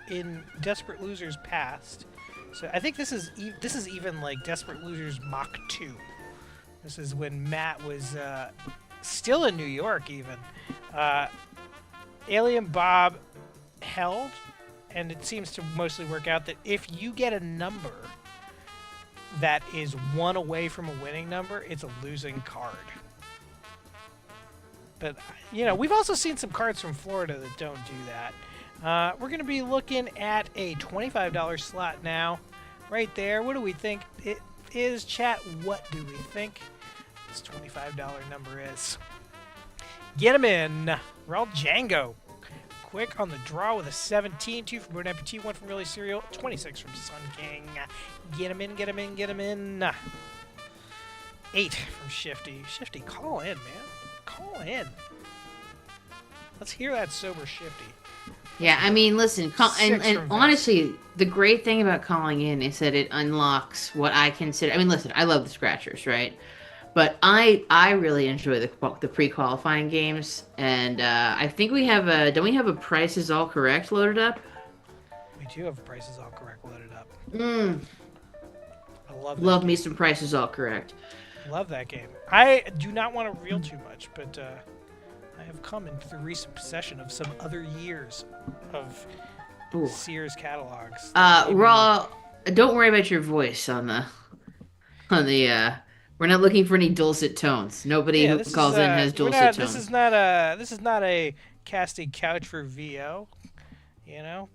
in Desperate Losers Past. So I think this is even like Desperate Losers Mach 2. This is when Matt was still in New York even. Alien Bob held, and it seems to mostly work out that if you get a number that is one away from a winning number, it's a losing card. But, you know, we've also seen some cards from Florida that don't do that. We're going to be looking at a $25 slot now. Right there. What do we think it is, chat? What do we think this $25 number is? Get him in. Raul Django. Quick on the draw with a 17. 2 from Bird Amputee, 1 from Really Serial, 26 from Sun King. Get him in, get him in, get him in. 8 from Shifty. Shifty, call in, man. Call in. Let's hear that sober Shifty. Yeah, I mean, listen, and honestly, the great thing about calling in is that it unlocks what I consider. I mean, listen, I love the scratchers, right? But I really enjoy the pre-qualifying games, and I think we have don't we have a Price is All Correct loaded up? We do have Price is All Correct loaded up. I love me some Price is All Correct. Love that game. I do not want to reel too much, but I have come into recent possession of some other years of Sears catalogs. Raw, don't worry about your voice on the. We're not looking for any dulcet tones. Nobody who calls in has dulcet tones. This is not a casting couch for VO. You know.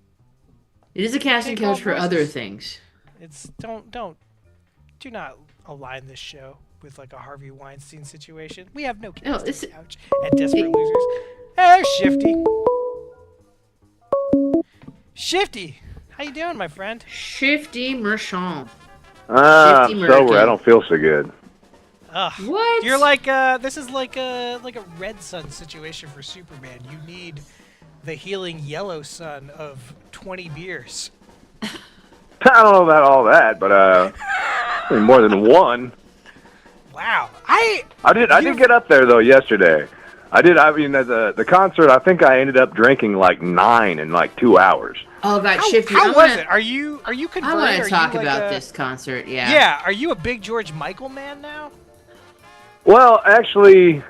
It is a casting couch for other things. It's do not align this show with like a Harvey Weinstein situation. We have no casting couch at Desperate Losers. Hey, Shifty. Shifty, how you doing, my friend? Shifty Merchant. I'm sober. I don't feel so good. Ugh. What? You're like this is like a red sun situation for Superman. You need the healing yellow sun of 20 beers. I don't know about all that, but I mean, more than one. Wow. I did get up there though yesterday. I mean, the concert. I think I ended up drinking like 9 in like 2 hours. Oh God, Shifty. How was it? Are you converted? I want to talk about this concert. Yeah. Yeah. Are you a big George Michael man now? Well, actually,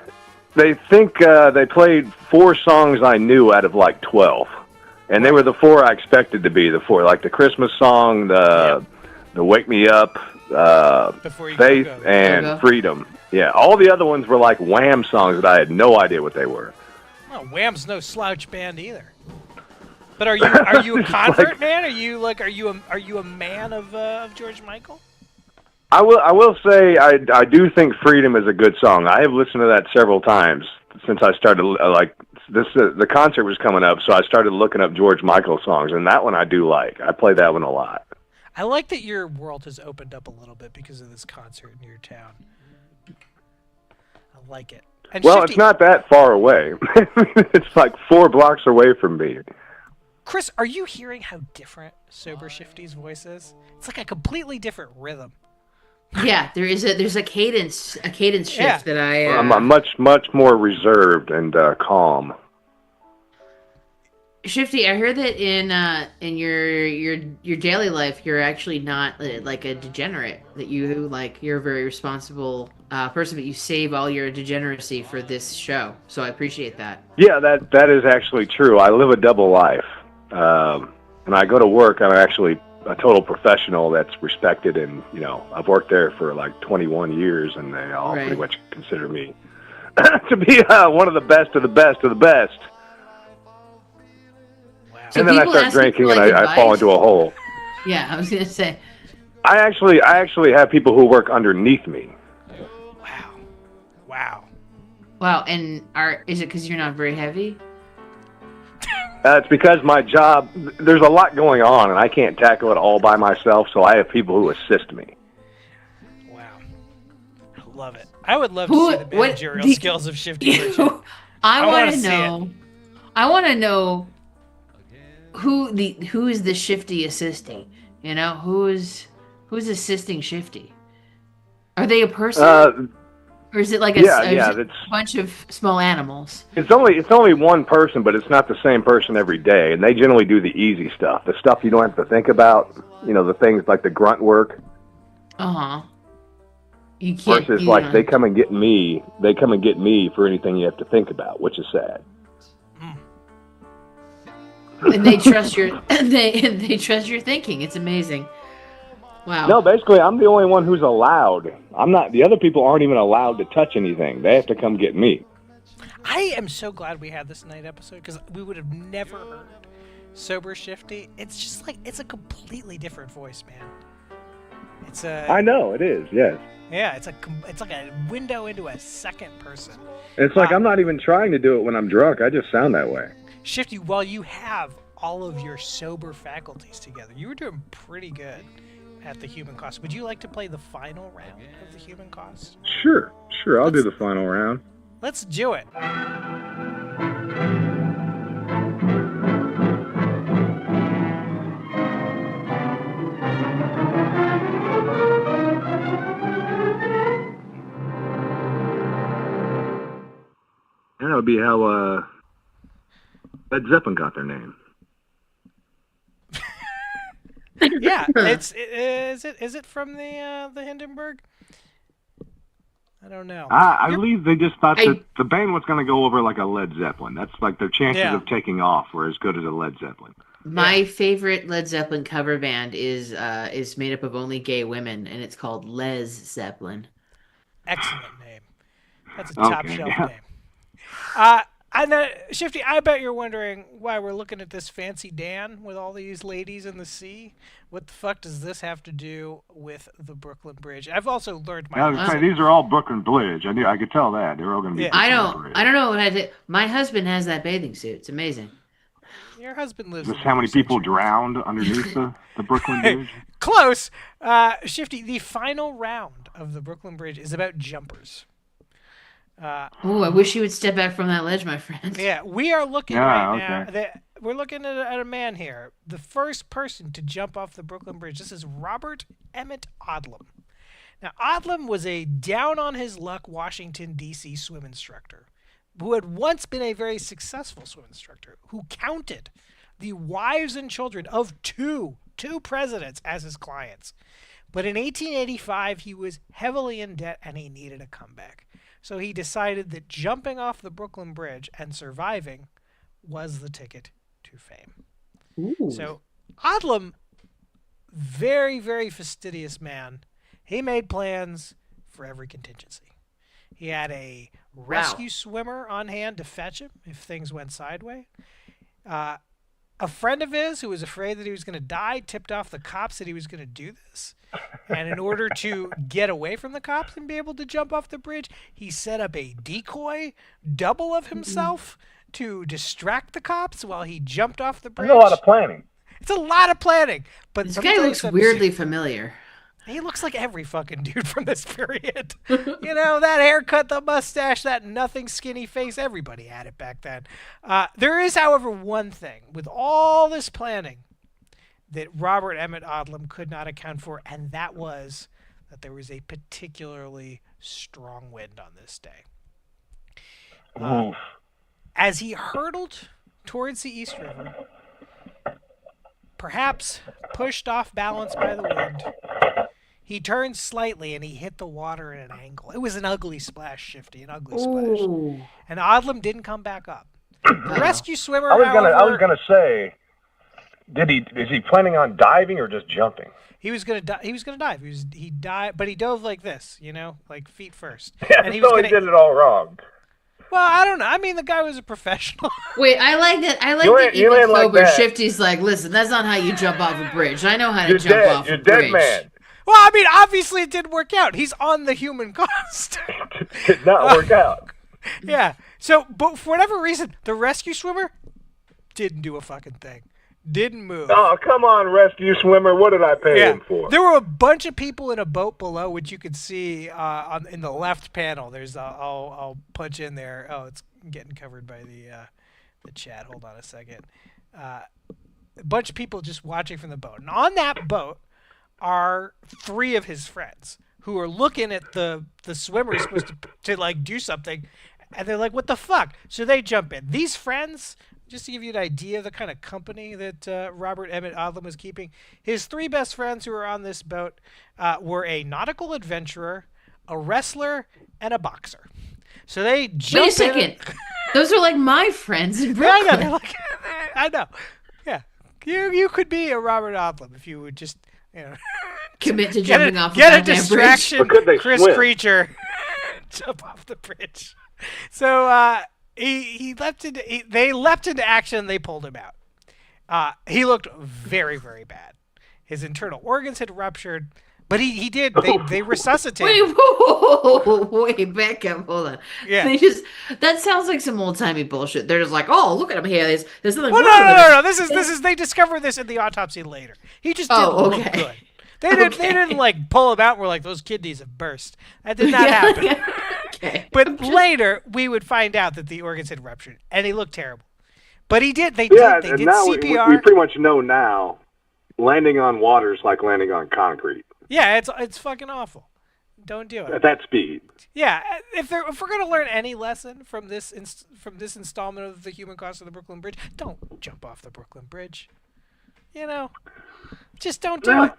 they think they played 4 songs I knew out of like 12, and they were the 4 I expected to be the 4, like the Christmas song, the Wake Me Up, Faith, and Freedom. Yeah, all the other ones were like Wham songs that I had no idea what they were. Well, Wham's no slouch band either. But are you a convert man? Are you a man of George Michael? I will say I do think Freedom is a good song. I have listened to that several times since I started the concert was coming up, so I started looking up George Michael songs, and that one I do like. I play that one a lot. I like that your world has opened up a little bit because of this concert in your town. I like it. And well, Shifty, it's not that far away. It's like 4 blocks away from me. Chris, are you hearing how different Sober Shifty's voice is? It's like a completely different rhythm. Yeah, there's a cadence shift that I. I'm much more reserved and calm. Shifty, I heard that in your daily life, you're actually not like a degenerate. That you're a very responsible person, but you save all your degeneracy for this show. So I appreciate that. Yeah, that is actually true. I live a double life. When I go to work, I'm actually a total professional that's respected, and I've worked there for like 21 years, and they all pretty much consider me to be one of the best of the best of the best. So and then I start drinking and I fall into a hole. Yeah, I was gonna say. I actually have people who work underneath me. Wow, and is it because you're not very heavy? It's because my job, there's a lot going on, and I can't tackle it all by myself, so I have people who assist me. Wow. I love it. I would love to see the managerial skills of Shifty Merchant. I want to know. I want to know who is the Shifty assisting? Who's assisting Shifty? Are they a person? Or is it like that's bunch of small animals? It's only one person, but it's not the same person every day, and they generally do the easy stuff, the stuff you don't have to think about. The things like the grunt work. You can't. Versus they come and get me. They come and get me for anything you have to think about, which is sad. And they trust your they trust your thinking. It's amazing. Wow. No, basically, I'm the only one who's allowed. I'm not. The other people aren't even allowed to touch anything. They have to come get me. I am so glad we had this night episode because we would have never heard Sober Shifty. It's just it's a completely different voice, man. It's a. I know it is. Yes. Yeah, it's like a window into a second person. It's like I'm not even trying to do it when I'm drunk. I just sound that way. Shifty, while you have all of your sober faculties together, you were doing pretty good at the human cost. Would you like to play the final round of the human cost? Sure. I'll do the final round. Let's do it. That would be how Led Zeppelin got their name. Yeah, is it from the Hindenburg? I don't know. I believe they just thought that the band was going to go over like a Led Zeppelin. That's like their chances of taking off were as good as a Led Zeppelin. My favorite Led Zeppelin cover band is made up of only gay women, and it's called Les Zeppelin. Excellent name. That's a top shelf name. I know, Shifty, I bet you're wondering why we're looking at this fancy Dan with all these ladies in the sea. What the fuck does this have to do with the Brooklyn Bridge? I've also learned my husband... These are all Brooklyn Bridge. I could tell that. They're all going to be I don't know what I did. My husband has that bathing suit. It's amazing. Your husband lives in how many people drowned underneath the Brooklyn Bridge? Close. Shifty, the final round of the Brooklyn Bridge is about jumpers. I wish you would step back from that ledge, my friend. Yeah, we are looking now. We're looking at a man here. The first person to jump off the Brooklyn Bridge. This is Robert Emmett Odlum. Now, Odlum was a down-on-his-luck Washington, D.C. swim instructor who had once been a very successful swim instructor who counted the wives and children of two presidents as his clients. But in 1885, he was heavily in debt and he needed a comeback. So he decided that jumping off the Brooklyn Bridge and surviving was the ticket to fame. Ooh. So Odlum, very, very fastidious man. He made plans for every contingency. He had a rescue swimmer on hand to fetch him if things went sideways. A friend of his who was afraid that he was going to die tipped off the cops that he was going to do this. And in order to get away from the cops and be able to jump off the bridge, he set up a decoy double of himself to distract the cops while he jumped off the bridge. That's a lot of planning. It's a lot of planning. But this guy looks weirdly familiar. He looks like every fucking dude from this period. You know, that haircut, the mustache, that nothing skinny face. Everybody had it back then. There is, however, one thing. With all this planning that Robert Emmett Odlum could not account for, and that was that there was a particularly strong wind on this day. As he hurtled towards the East River, perhaps pushed off balance by the wind, he turned slightly and he hit the water at an angle. It was an ugly splash, Shifty, an ugly splash. And Odlum didn't come back up. The rescue swimmer, I was gonna say, is he planning on diving or just jumping? He was gonna dive. He dived, but he dove like this, you know, like feet first. Yeah, and he did it all wrong. Well, I don't know. I mean, the guy was a professional. Wait, I like that. I like that even sober Shifty's like, listen, that's not how you jump off a bridge. I know how to jump off a bridge. You're dead, man. Well, I mean, obviously it didn't work out. He's on the human cost. It did not work out. Yeah. So, but for whatever reason, the rescue swimmer didn't do a fucking thing. Didn't move. Oh, come on, rescue swimmer. What did I pay him for? There were a bunch of people in a boat below, which you could see in the left panel. There's I'll punch in there. Oh, it's getting covered by the chat. Hold on a second. A bunch of people just watching from the boat. And on that boat, are 3 of his friends who are looking at the swimmer who's supposed to like do something, and they're like, "What the fuck?" So they jump in. These friends, just to give you an idea of the kind of company that Robert Emmett Odlum was keeping, his 3 best friends who were on this boat were a nautical adventurer, a wrestler, and a boxer. So they jump. Wait a second. Those are like my friends in Yeah, Brooklyn. I know. Yeah, you could be a Robert Odlum if you would just commit to jumping off get a a distraction. Or could they Chris swim? Creature jump off the bridge. So he leapt into. They leapt into action. They pulled him out. He looked very, very bad. His internal organs had ruptured. But he did. They resuscitated. Wait, back up. Hold on. Yeah. That sounds like some old timey bullshit. They're just like, oh, look at him here. There's something Well, wrong with him. no. This is. They discovered this in the autopsy later. He just didn't look good. They didn't like pull him out. And we're like, those kidneys have burst. That did not happen. Okay. But later we would find out that the organs had ruptured, and he looked terrible. But he did. They and did now CPR. we pretty much know now. Landing on water is like landing on concrete. Yeah, it's fucking awful. Don't do it At that speed. Yeah, if we're gonna learn any lesson from this installment of The Human Cost of the Brooklyn Bridge, don't jump off the Brooklyn Bridge. Just don't do it.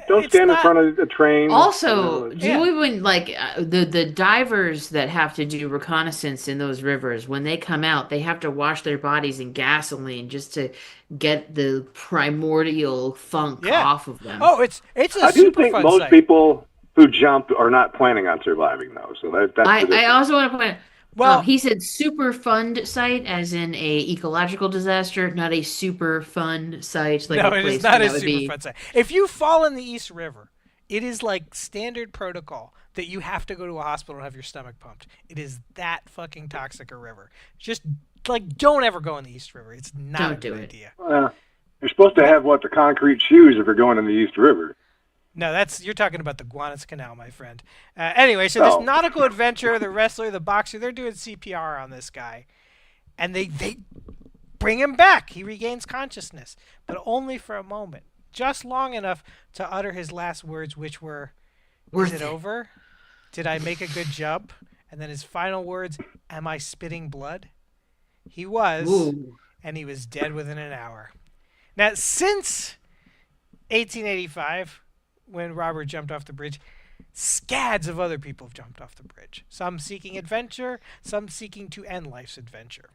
Don't stand in front of a train. Also, when the divers that have to do reconnaissance in those rivers, when they come out, they have to wash their bodies in gasoline just to get the primordial funk off of them. Oh, it's a I do super think fun most sight. people who jump are not planning on surviving, though. So that's the I difference. also want to point out. Well, he said super fun site, as in a ecological disaster, not a super fun site. Like No, a it place is not where a that would super be... fun site. If you fall in the East River, it is like standard protocol that you have to go to a hospital and have your stomach pumped. It is that fucking toxic a river. Just like don't ever go in the East River. It's not a good idea. You're supposed to have the concrete shoes if you're going in the East River. No, you're talking about the Guanas Canal, my friend. Anyway, so this nautical adventurer, the wrestler, the boxer, they're doing CPR on this guy, and they bring him back. He regains consciousness, but only for a moment, just long enough to utter his last words, which were, "Is it over? Did I make a good jump?" And then his final words, "Am I spitting blood?" He was, and he was dead within an hour. Now, since 1885. When Robert jumped off the bridge, scads of other people have jumped off the bridge. Some seeking adventure, some seeking to end life's adventure.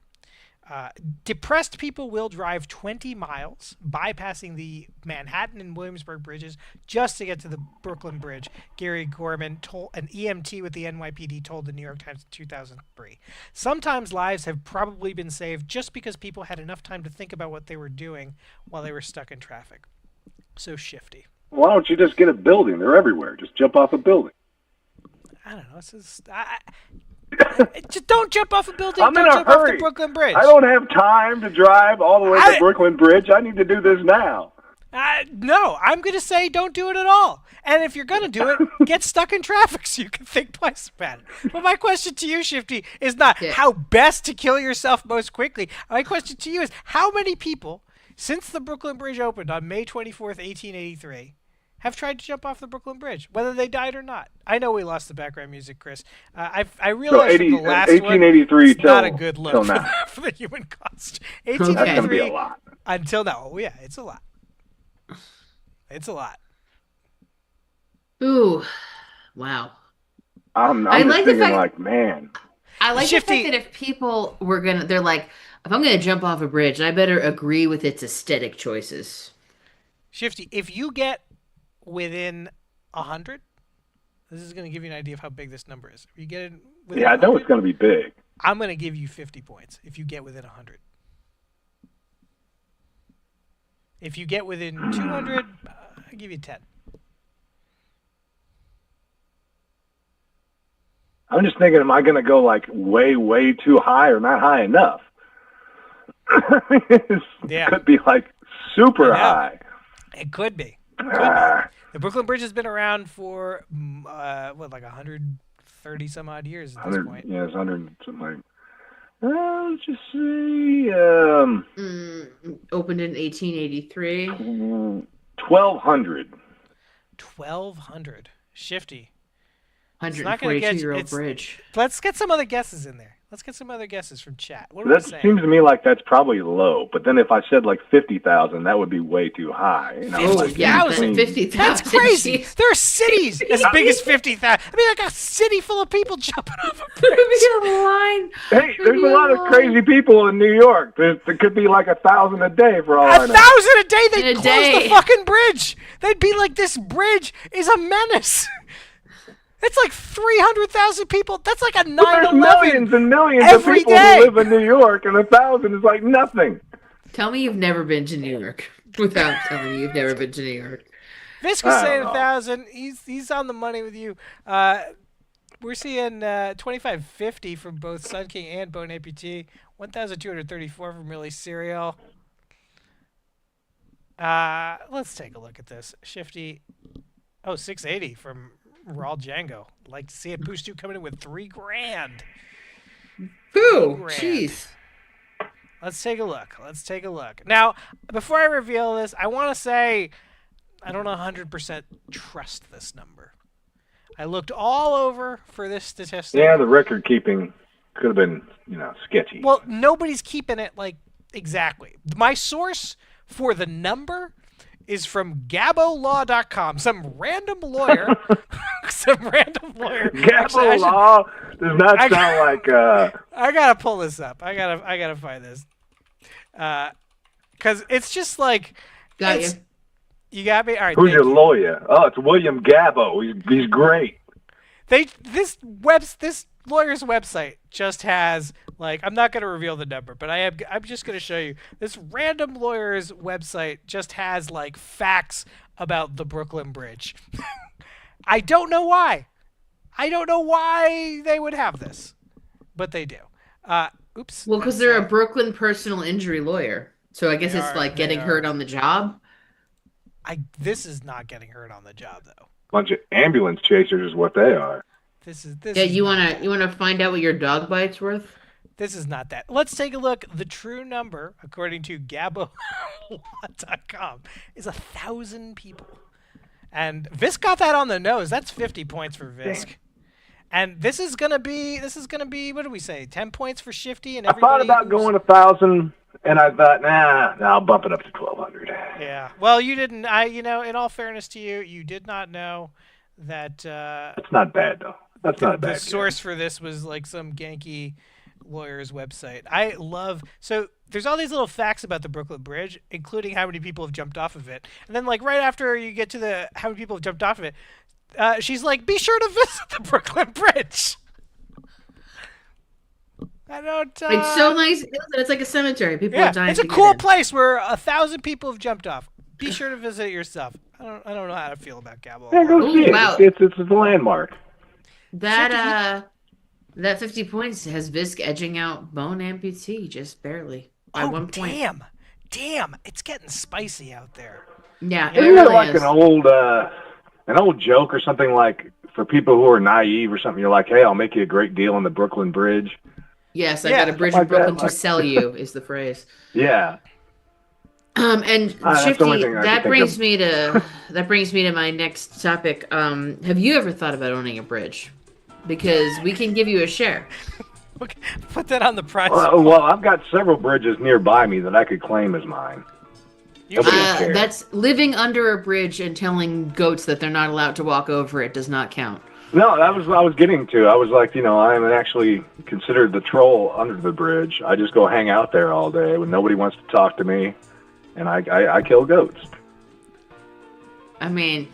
Depressed people will drive 20 miles, bypassing the Manhattan and Williamsburg bridges, just to get to the Brooklyn Bridge. Gary Gorman, an EMT with the NYPD, told the New York Times in 2003. Sometimes lives have probably been saved just because people had enough time to think about what they were doing while they were stuck in traffic. So shifty. Why don't you just get a building? They're everywhere. Just jump off a building. I don't know. Just don't jump off a building. I'm don't in a jump hurry. off the Brooklyn Bridge. I don't have time to drive all the way to Brooklyn Bridge. I need to do this now. No, I'm going to say don't do it at all. And if you're going to do it, get stuck in traffic so you can think twice about it. But my question to you, Shifty, is not how best to kill yourself most quickly. My question to you is how many people, since the Brooklyn Bridge opened on May 24th, 1883, have tried to jump off the Brooklyn Bridge, whether they died or not. I know we lost the background music, Chris. I realized from the last 1883 one, it's not a good look for the human cost. 1883 That's going to be a lot. Until now. Oh, yeah, it's a lot. It's a lot. Ooh, wow. I'm just thinking man. I like the fact that if people were they're like, if I'm going to jump off a bridge, I better agree with its aesthetic choices. Shifty, if you get within 100, this is going to give you an idea of how big this number is. If you get it within I know it's going to be big. I'm going to give you 50 points if you get within 100. If you get within 200, I'll give you 10. I'm just thinking, am I going to go way, way too high or not high enough? It could be super high. It could be. The Brooklyn Bridge has been around for 130 some odd years at this point. Yeah, it's 100 something. Let's just see. Opened in 1883. 1,200. 1,200. Shifty. 142-year-old bridge. Let's get some other guesses in there. Let's get some other guesses from chat. What are That we saying? seems to me like that's probably low. But then if I said like 50,000, that would be way too high. You know, like 50,000. That's crazy. There are cities as big as 50,000. I mean, like a city full of people jumping off a bridge. line. Hey, there's a lot of crazy people in New York. There could be like 1,000 a day for all I know. 1,000 a day? They'd close the fucking bridge. They'd be like, this bridge is a menace. It's like 300,000 people. That's like a 9/11. There's millions and millions of people who live in New York, and 1,000 is like nothing. Tell me you've never been to New York without telling me you've never been to New York. Visk was saying 1,000. He's on the money with you. We're seeing 2,550 from both Sun King and Bone Amputee. 1,234 from Really Serial. Let's take a look at this. Shifty. Oh, 680 from Raw Django. Like to see it. Pustu coming in with $3,000. Boo! Jeez. Let's take a look. Now, before I reveal this, I want to say I don't 100% trust this number. I looked all over for this statistic. Yeah, the record keeping could have been, sketchy. Well, nobody's keeping it like exactly. My source for the number is from GabboLaw.com. Some random lawyer. Gabbo Law does not sound like. I gotta pull this up. I gotta find this. Because it's just like. Got you. You got me. All right. Who's your lawyer? Oh, it's William Gabbo. He's great. This lawyer's website just has I'm not going to reveal the number, but I'm just going to show you. This random lawyer's website just has facts about the Brooklyn Bridge. I don't know why. I don't know why they would have this, but they do. Oops. Well, because they're a Brooklyn personal injury lawyer, so I guess it's getting hurt on the job. This is not getting hurt on the job though. Bunch of ambulance chasers is what they are. This yeah, you wanna find out what your dog bite's worth? This is not that. Let's take a look. The true number, according to GabboLaw.com, is 1,000 people. And Visk got that on the nose. That's 50 points for Visk. Dang. And this is gonna be what do we say? 10 points for Shifty and everybody. I thought about going 1,000, and I thought, I'll bump it up to 1,200. Yeah. Well, you didn't. In all fairness to you, you did not know that. That's not bad though. That's not bad. The source for this was some Genki lawyer's website. I love there's all these little facts about the Brooklyn Bridge, including how many people have jumped off of it. And then right after you get to the how many people have jumped off of it, she's like, be sure to visit the Brooklyn Bridge. I don't. It's so nice. It's like a cemetery. People are dying. It's a cool place where 1,000 people have jumped off. Be sure to visit it yourself. I don't know how to feel about Gabbo. Yeah, go see it. Wow. It's a landmark. That 50 points has Visk edging out Bone Amputee just barely by 1 point. Damn! It's getting spicy out there. Yeah, Isn't really like an old joke or something for people who are naive or something? You're like, hey, I'll make you a great deal on the Brooklyn Bridge. Yes, I got a bridge in Brooklyn to sell you is the phrase. Yeah. And Shifty, that brings me to my next topic. Have you ever thought about owning a bridge? Because we can give you a share. Okay, put that on the price. Well, I've got several bridges nearby me that I could claim as mine. That's living under a bridge and telling goats that they're not allowed to walk over it does not count. No, that was what I was getting to. I was like, I'm actually considered the troll under the bridge. I just go hang out there all day when nobody wants to talk to me, and I kill goats. I mean,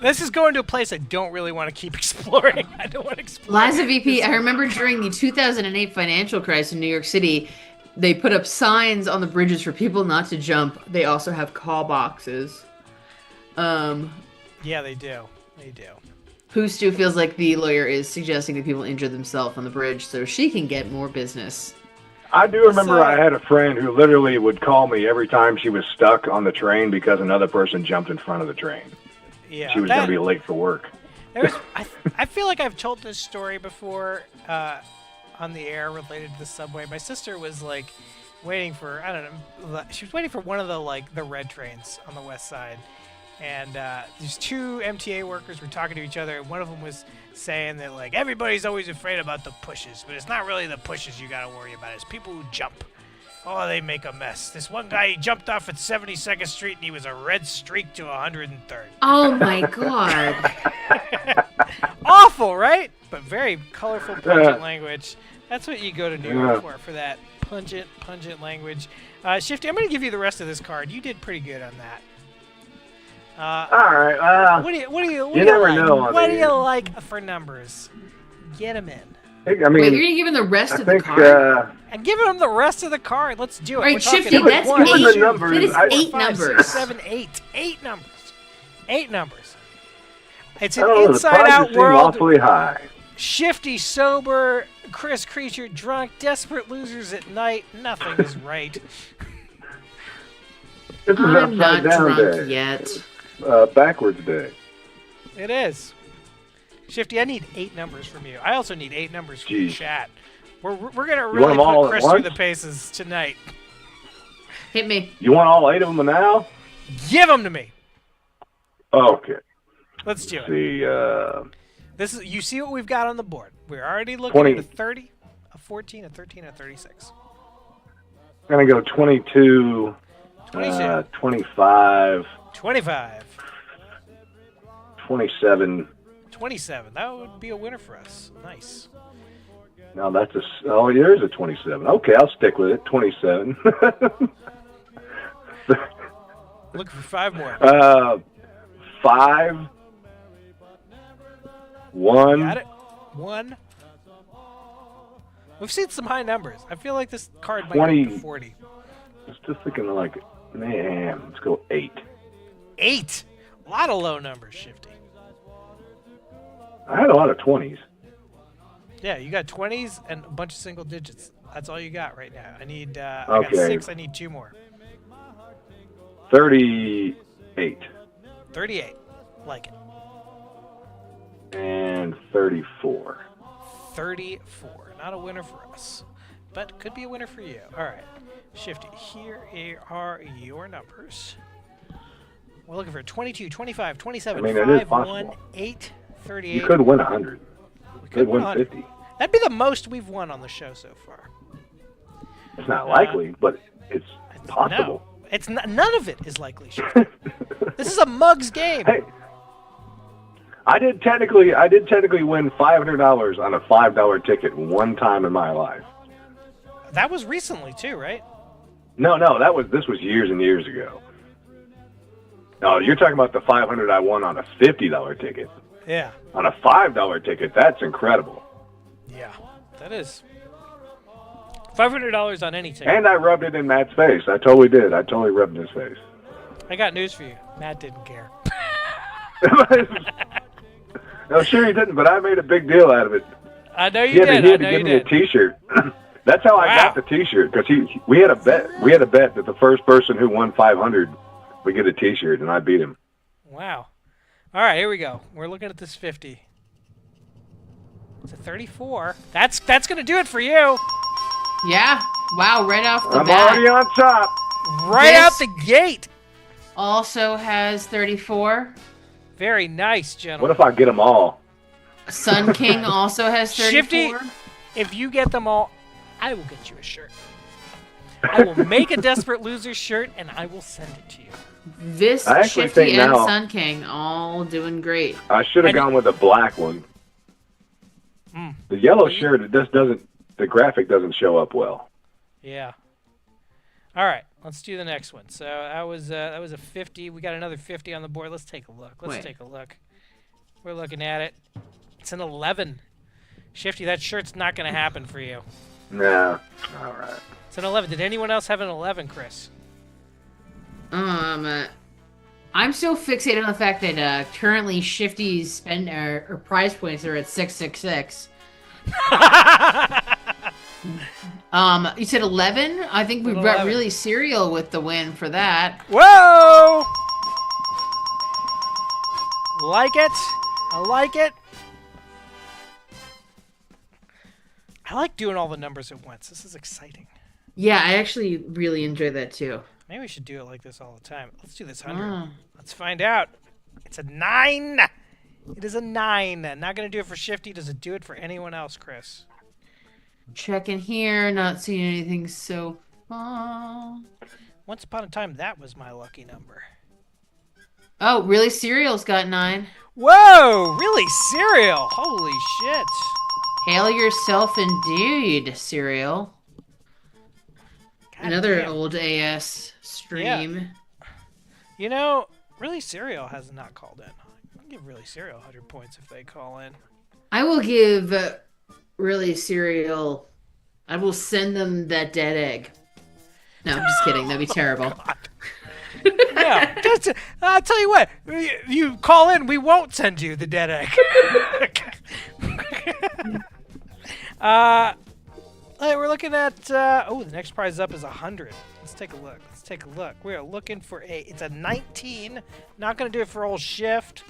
this is going to a place I don't really want to keep exploring. I don't want to explore. Liza VP, I remember during the 2008 financial crisis in New York City, they put up signs on the bridges for people not to jump. They also have call boxes. Yeah, they do. They do. Pustu feels like the lawyer is suggesting that people injure themselves on the bridge so she can get more business. I do remember I had a friend who literally would call me every time she was stuck on the train because another person jumped in front of the train. Yeah, she was going to be late for work. I feel like I've told this story before on the air related to the subway. My sister was waiting for, I don't know, she was waiting for one of the red trains on the west side. And these two MTA workers were talking to each other, and one of them was saying that, like, everybody's always afraid about the pushes, but it's not really the pushes you gotta worry about. It's people who jump. Oh, they make a mess. This one guy, he jumped off at 72nd Street, and he was a red streak to 103rd. Oh, my God. Awful, right? But very colorful, pungent language. That's what you go to New York for that pungent language. Shifty, I'm going to give you the rest of this card. You did pretty good on that. All right. What do you never like? know. What do you like for numbers? Get them in. Wait, you're going to give him the rest of the card? And give him the rest of the card. Let's do it. All right, Shifty, that's 8. That is 8 numbers. 6, 7, 8. 8 numbers. 8 numbers. It's an inside-out world. Awfully high. Shifty, sober, Chris Creature, drunk, desperate losers at night. Nothing is right. This is I'm not upside-down drunk day. yet. Backwards day. It is. Shifty, I need 8 numbers from you. I also need 8 numbers from the chat. We're going to really put Chris through the paces tonight. Hit me. You want all 8 of them now? Give them to me. Okay. Let's do it. See, This is, you see what we've got on the board. We're already looking at a 30, a 14, a 13, a 36. I'm going to go 22, 22. 25, 25. 27. 27. That would be a winner for us. Nice. No, that's there's a 27. Okay, I'll stick with it. 27. Looking for 5 more. 5. 1. Got it. 1. We've seen some high numbers. I feel like this card might 20. go to 40. I was just thinking like, man, let's go 8. 8. A lot of low numbers, Shifty. I had a lot of 20s. Yeah, you got 20s and a bunch of single digits. That's all you got right now. I need. I got Okay. 6. I need 2 more. 38. 38. Like it. And 34. 34. Not a winner for us, but could be a winner for you. All right, Shifty, here are your numbers. We're looking for 22, 25, 27, 5, 1, 8, 38. You could win 100. You could win 50. That'd be the most we've won on the show so far. It's not likely, but it's possible. No, it's not, none of it is likely, Shifty. This is a mug's game. Hey, I did technically win $500 on a $5 ticket one time in my life. That was recently too, right? No, this was years and years ago. No, you're talking about the $500 I won on a $50 ticket. Yeah. On a $5 ticket, that's incredible. Yeah, that is. $500 on any ticket. And I rubbed it in Matt's face. I totally did. I totally rubbed it in his face. I got news for you. Matt didn't care. No, sure he didn't, but I made a big deal out of it. I know you did. He had to give me a T-shirt. That's how I got the T-shirt, because we had a bet. We had a bet that the first person who won 500 would get a T-shirt, and I beat him. Wow. All right, here we go. We're looking at this 50. It's a 34. That's going to do it for you. Yeah. Wow, right off the I'm bat. already on top. Right out the gate. Also has 34. Very nice, gentlemen. What if I get them all? Sun King also has 34. Shifty, if you get them all, I will get you a shirt. I will make a Desperate Losers shirt, and I will send it to you. This, I actually Shifty, think and now- Sun King all doing great. I should have gone with a black one. The yellow shirt, it just doesn't. The graphic doesn't show up well. Yeah. All right, let's do the next one. So that was a 50. We got another 50 on the board. Let's take a look. Take a look. We're looking at it. It's an 11. Shifty, that shirt's not going to happen for you. Nah. All right. It's an 11. Did anyone else have an 11, Chris? I'm still fixated on the fact that currently Shifty's spend or prize points are at 666. You said 11? I think we got really serial with the win for that. Whoa! Like it. I like it. I like doing all the numbers at once. This is exciting. Yeah, I actually really enjoy that too. Maybe we should do it like this all the time. Let's do this 100. Ah. Let's find out. It's a 9. It is a 9. Not going to do it for Shifty. Does it do it for anyone else, Chris? Checking here, not seeing anything so far. Once upon a time, that was my lucky number. Oh, really? Cereal's got 9. Whoa! Really? Cereal? Holy shit. Hail yourself indeed, Cereal. Another damn. old AS stream. Yeah. You know, Really Cereal has not called in. I'll give Really Cereal 100 points if they call in. I will give Really Cereal. I will send them that dead egg. No, I'm just kidding. That'd be terrible. Yeah, just I'll tell you what. You call in, we won't send you the dead egg. We're looking at. The next prize up is 100. Let's take a look. We are looking for it's a 19. Not gonna do it for old Shift.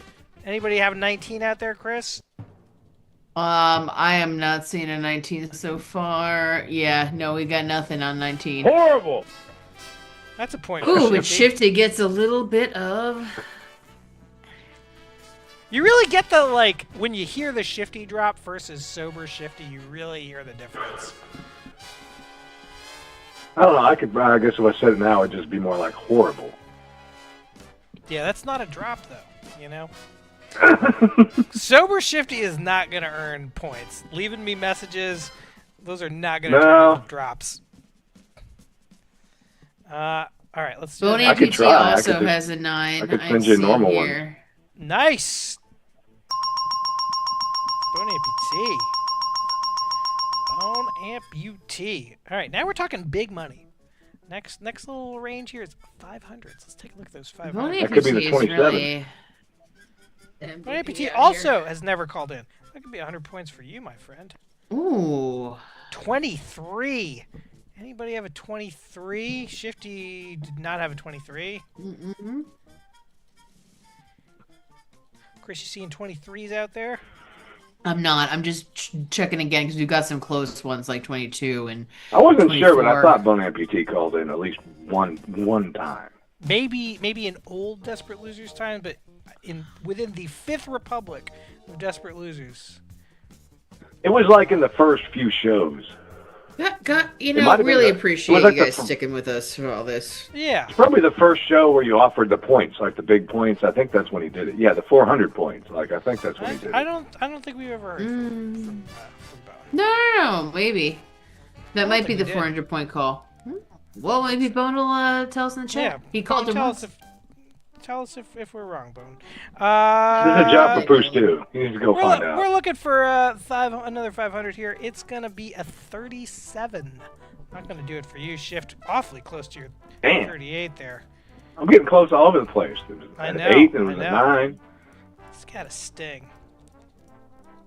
Anybody have a 19 out there, Chris? I am not seeing a 19 so far. Yeah, no, we got nothing on 19. Horrible. That's a point. Ooh, for and Shifty gets a little bit of. You really get the when you hear the Shifty drop versus sober Shifty, you really hear the difference. I don't know. I guess if I said it now, it'd just be more like horrible. Yeah, that's not a drop though. You know. Sober Shifty is not gonna earn points. Leaving me messages, those are not gonna turn into drops. All right, let's do Bone it. APT also has a 9. I could send you a normal one. Nice. Bone amputee. Bone amputee. All right, now we're talking big money. Next little range here is 500s. Let's take a look at those 500s. Bone amputee is really. Bone amputee also has never called in. That could be 100 points for you, my friend. Ooh. 23. Anybody have a 23? Shifty did not have a 23. Mm-mm. Chris, you seeing 23s out there? I'm not. I'm just checking again because we've got some close ones like 22 and. I wasn't 24. sure, but I thought Bone Amputee called in at least one time. Maybe in old Desperate Losers time, but within the Fifth Republic of Desperate Losers. It was like in the first few shows. Really appreciate you guys sticking with us for all this. Yeah. It's probably the first show where you offered the points, like the big points. I think that's when he did it. Yeah, the 400 points. I think that's when he did it. I don't think we've ever heard from Bone. No, maybe. That might be the 400 point call. Well, maybe Bone will tell us in the chat. Yeah, He called him once. Tell us if we're wrong, Bone. This is a job for Bruce too. You need to go find out. We're looking for another 500 here. It's gonna be a 37. Not gonna do it for you. Shift awfully close to your 38 there. I'm getting close all over the place. There was I an know. 8, there was a 9. It's got a sting.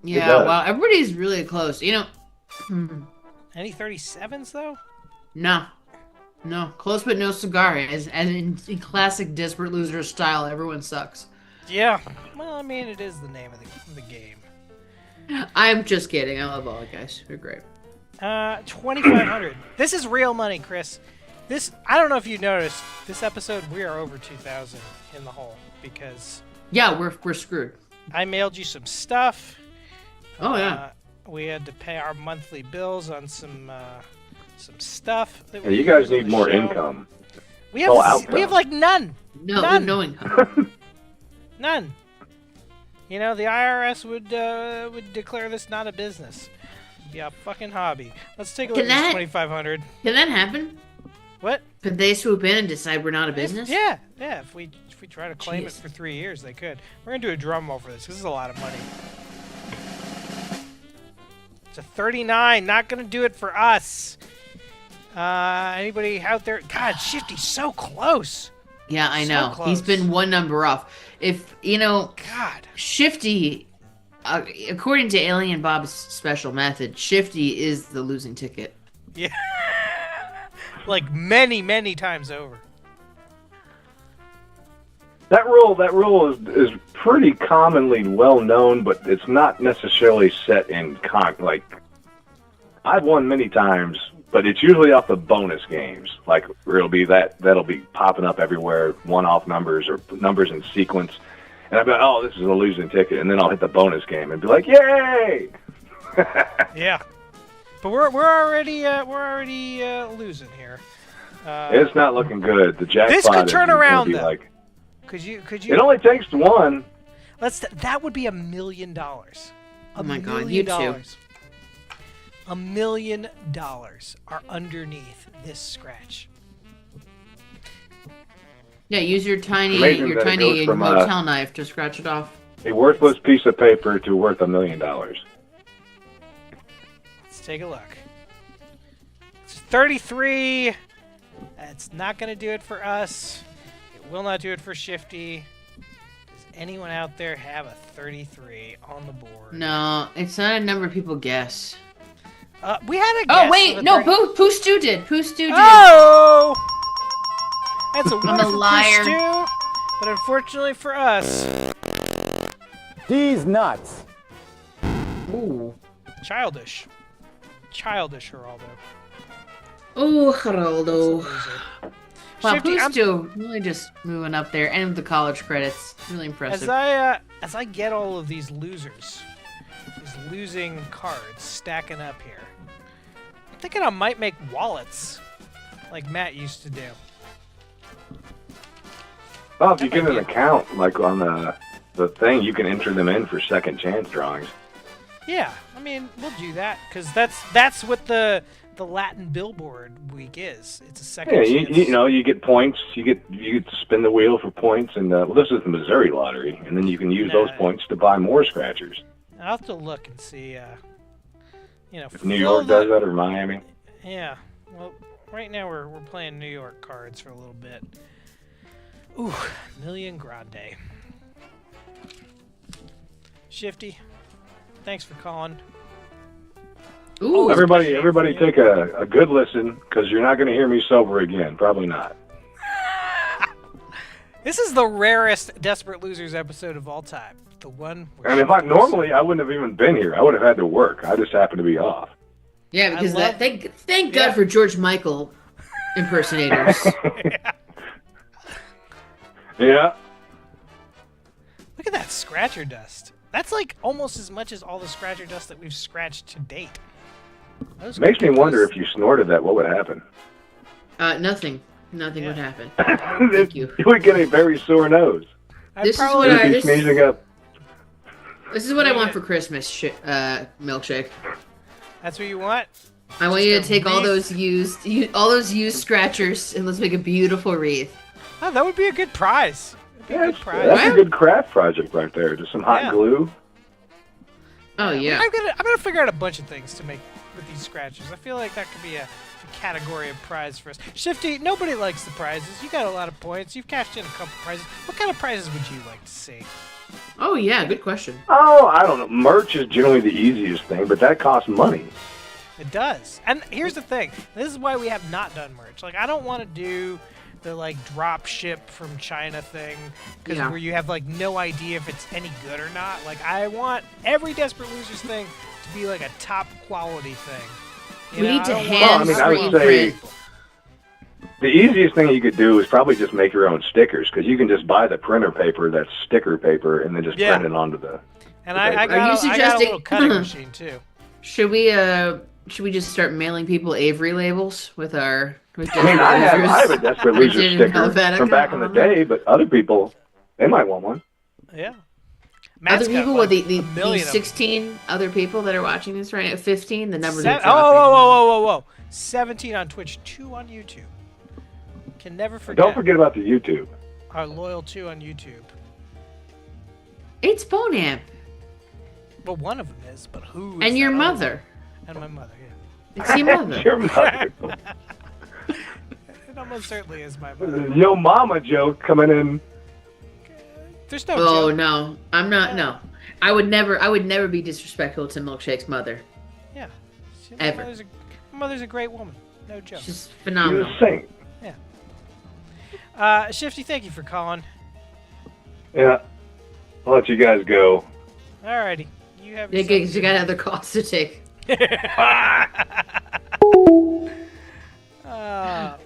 Yeah, well, everybody's really close. You know. Any 37s though? No, close but no cigar. As in classic Desperate Loser style, everyone sucks. Yeah. Well, I mean, it is the name of the game. I'm just kidding. I love all you guys. You're great. 2,500. This is real money, Chris. I don't know if you noticed, this episode we are over 2,000 in the hole because. Yeah, we're screwed. I mailed you some stuff. Oh yeah. We had to pay our monthly bills on some stuff. That you guys need more income. We have like none. No, none. No income. None. You know, the IRS would declare this not a business. It'd be a fucking hobby. Let's take a look at this 2,500. Can that happen? What? Could they swoop in and decide we're not a business? Yeah. If we try to claim it for 3 years, they could. We're gonna do a drum roll for this. This is a lot of money. It's a 39. Not gonna do it for us. Anybody out there? God, Shifty's so close. Yeah, I So know. close. He's been one number off. If God, Shifty, according to Alien Bob's special method, Shifty is the losing ticket. Yeah. Like many times over. That rule is pretty commonly well known, but it's not necessarily set in I've won many times but it's usually off the bonus games. Like where it'll be that'll be popping up everywhere, one-off numbers or numbers in sequence. And I'll be like, oh, this is a losing ticket, and then I'll hit the bonus game and be like, yay! Yeah, but we're already losing here. It's not looking good. The jackpot This could turn is gonna around be though. like, Could you? it only takes one. That would be $1 million. Oh my God, you too. $1 million are underneath this scratch. Yeah, use your tiny Amazing that it goes from, motel knife to scratch it off. A worthless piece of paper to worth $1 million. Let's take a look. It's 33. That's not going to do it for us. It will not do it for Shifty. Does anyone out there have a 33 on the board? No, it's not a number people guess. We had a guess. Oh wait, no, Pooh Stew did. Pooh Stew did. Oh! That's a win I'm a for liar. Pooh Stew, but unfortunately for us, These nuts. Ooh. childish, Geraldo. Oh, Geraldo. Wow, Shifty, Pooh I'm- Stew really just moving up there, and with the college credits, really impressive. As I get all of these losers, these losing cards stacking up here, I'm thinking I might make wallets, like Matt used to do. Well, if you get an account, like on the thing, you can enter them in for second chance drawings. Yeah, I mean we'll do that because that's what the Latin Billboard week is. It's a second Yeah, chance. you know, you get points. You get to spin the wheel for points, and well, this is the Missouri lottery, and then you can use those points to buy more scratchers. I'll have to look and see. If New York does that or Miami. Yeah. Well, right now we're playing New York cards for a little bit. Ooh, Million Grande. Shifty, thanks for calling. Ooh, everybody take a good listen, because you're not going to hear me sober again. Probably not. This is the rarest Desperate Losers episode of all time. The one where And if I normally, I wouldn't have even been here. I would have had to work. I just happened to be off. Yeah, because thank God for George Michael impersonators. Yeah. Look at that scratcher dust. That's like almost as much as all the scratcher dust that we've scratched to date. Makes me wonder if you snorted that, what would happen? Nothing. Nothing would happen. Thank you. You would get a very sore nose. This is You'd be sneezing up. This is what I want for Christmas, milkshake. That's what you want? I want you to take all those used scratchers and let's make a beautiful wreath. Oh, that would be a good prize. That's a good craft project right there. Just some hot glue. Oh yeah. I'm gonna figure out a bunch of things to make with these scratchers. I feel like that could be a category of prize for us. Shifty, nobody likes the prizes. You got a lot of points. You've cashed in a couple prizes. What kind of prizes would you like to see? Oh yeah, good question. Oh, I don't know. Merch is generally the easiest thing, but that costs money. It does. And here's the thing. This is why we have not done merch. Like, I don't want to do the, like, drop ship from China thing, because where you have, like, no idea if it's any good or not. Like, I want every Desperate Losers thing to be, like, a top quality thing. We need to I would say the easiest thing you could do is probably just make your own stickers, because you can just buy the printer paper that's sticker paper and then just print it onto the. And I got a little cutting machine too. Should we just start mailing people Avery labels with our? I mean, I have a Desperate Loser sticker from back in the day, but other people, they might want one. Yeah. Other people, with the 16 other people that are watching this right now, 15, the numbers are dropping. Whoa. 17 on Twitch, 2 on YouTube. Can never forget. Don't forget about the YouTube. Our loyal 2 on YouTube. It's Bonamp. Well, one of them is, but who is And your that mother. other one? And my mother, yeah. It's your mother. Your mother. It almost certainly is my mother. Yo mama joke coming in. There's no Oh joke. no, I'm not. No, I would never be disrespectful to Milkshake's mother. Yeah. Ever. My mother's a great woman. No joke. She's phenomenal. You're a saint. Yeah. Shifty, thank you for calling. Yeah. I'll let you guys go. Alrighty. You have. Yeah, 'cause you got other calls to take.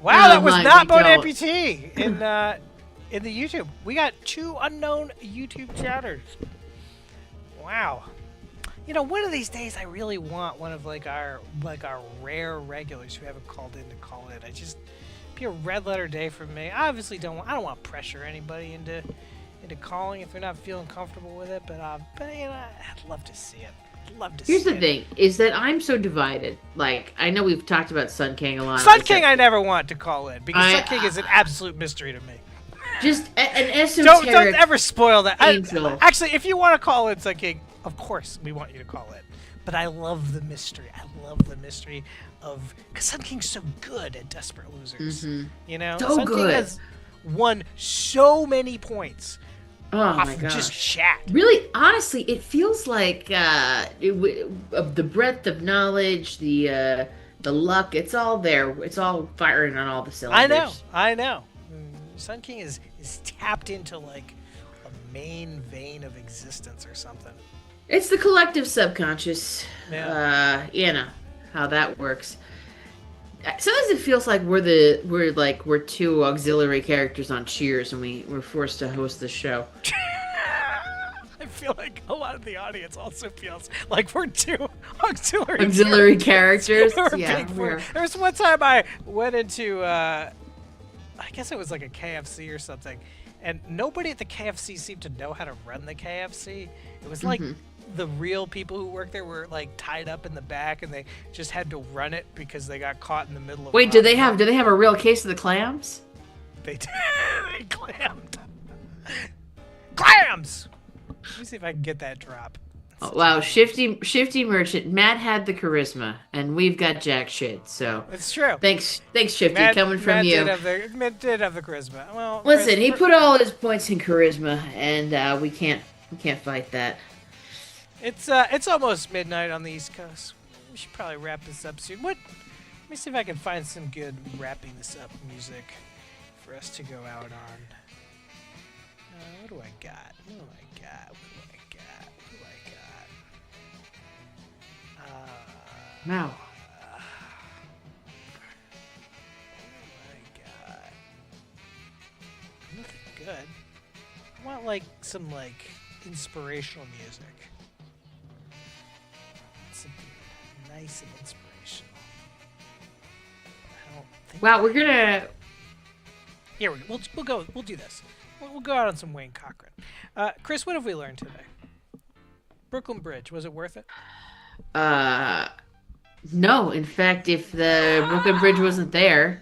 Wow, that was my, not we Bone don't. Amputee in the YouTube. We got 2 unknown YouTube chatters. Wow. You know, one of these days I really want one of our rare regulars who haven't called in to call in. Be a red letter day for me. I obviously don't want to pressure anybody into calling if they're not feeling comfortable with it, but you know, I'd love to see it. Here's the thing, is that I'm so divided. Like, I know we've talked about Sun King a lot. Sun King I never want to call in, because Sun King is an absolute mystery to me. Just an esoteric Don't ever spoil that. angel. Actually, if you want to call in Sun King, of course we want you to call in. But I love the mystery. I love the mystery of... Because Sun King's so good at Desperate Losers. Mhm. You know? So Sun good. King has won so many points. Oh my gosh. Just chat. Really, honestly, it feels like of the breadth of knowledge, the luck, it's all there. It's all firing on all the cylinders. I know. Sun King is tapped into like a main vein of existence or something. It's the collective subconscious. Yeah. You know how that works. Sometimes it feels like we're 2 auxiliary characters on Cheers, and we're forced to host the show. I feel like a lot of the audience also feels like we're 2 auxiliary characters. We're Yeah, big we're... There was one time I went into, I guess it was like a KFC or something, and nobody at the KFC seemed to know how to run the KFC. It was like the real people who work there were like tied up in the back, and they just had to run it because they got caught in the middle of. Wait, do they have a real case of the clams? They did. They clammed. Clams. Let me see if I can get that drop. Oh, wow, shifty merchant. Matt had the charisma, and we've got jack shit. So it's true. Thanks, Shifty, coming from Matt you. Matt did have the charisma. Well, Listen, he put all his points in charisma, and we can't fight that. It's almost midnight on the East Coast. We should probably wrap this up soon. Let me see if I can find some good wrapping this up music for us to go out on. What do I got? What do I got? Wow. Oh my god. Nothing good. I want like some like inspirational music. Something nice and inspirational. I don't think. Wow, we're gonna. Here we'll go. We'll do this. We'll go out on some Wayne Cochran. Chris, what have we learned today? Brooklyn Bridge, was it worth it? No. In fact, if the Brooklyn Bridge wasn't there,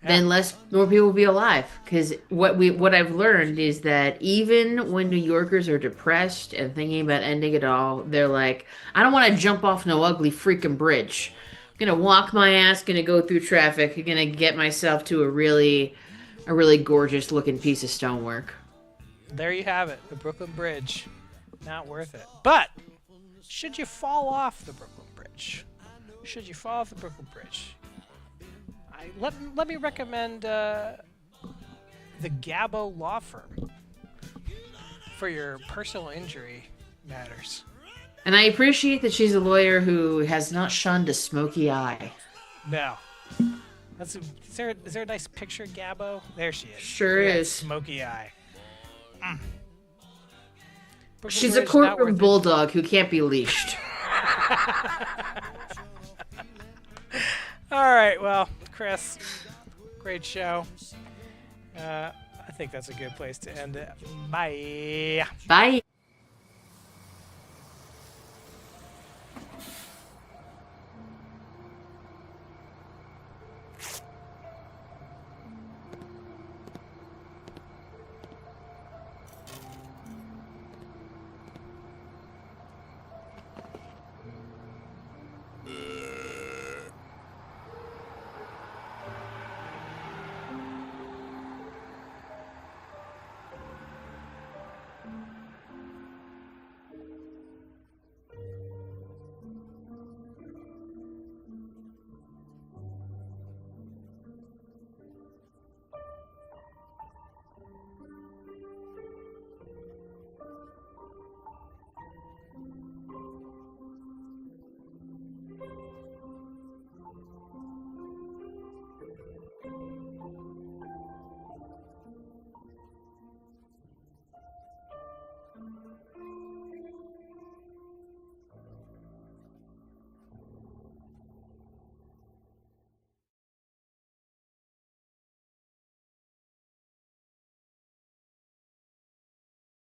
then more people would be alive. Because what I've learned is that even when New Yorkers are depressed and thinking about ending it all, they're like, I don't want to jump off no ugly freaking bridge. I'm gonna walk my ass, gonna go through traffic, gonna get myself to a really gorgeous looking piece of stonework. There you have it, the Brooklyn Bridge. Not worth it. But should you fall off the Brooklyn Bridge? Let me recommend the Gabo Law Firm for your personal injury matters. And I appreciate that she's a lawyer who has not shunned a smoky eye. No. Is there a nice picture of Gabo? There she is. Sure is. Smoky eye. She's a courtroom bulldog who can't be leashed. All right, well, Chris, great show. I think that's a good place to end it. Bye. Bye.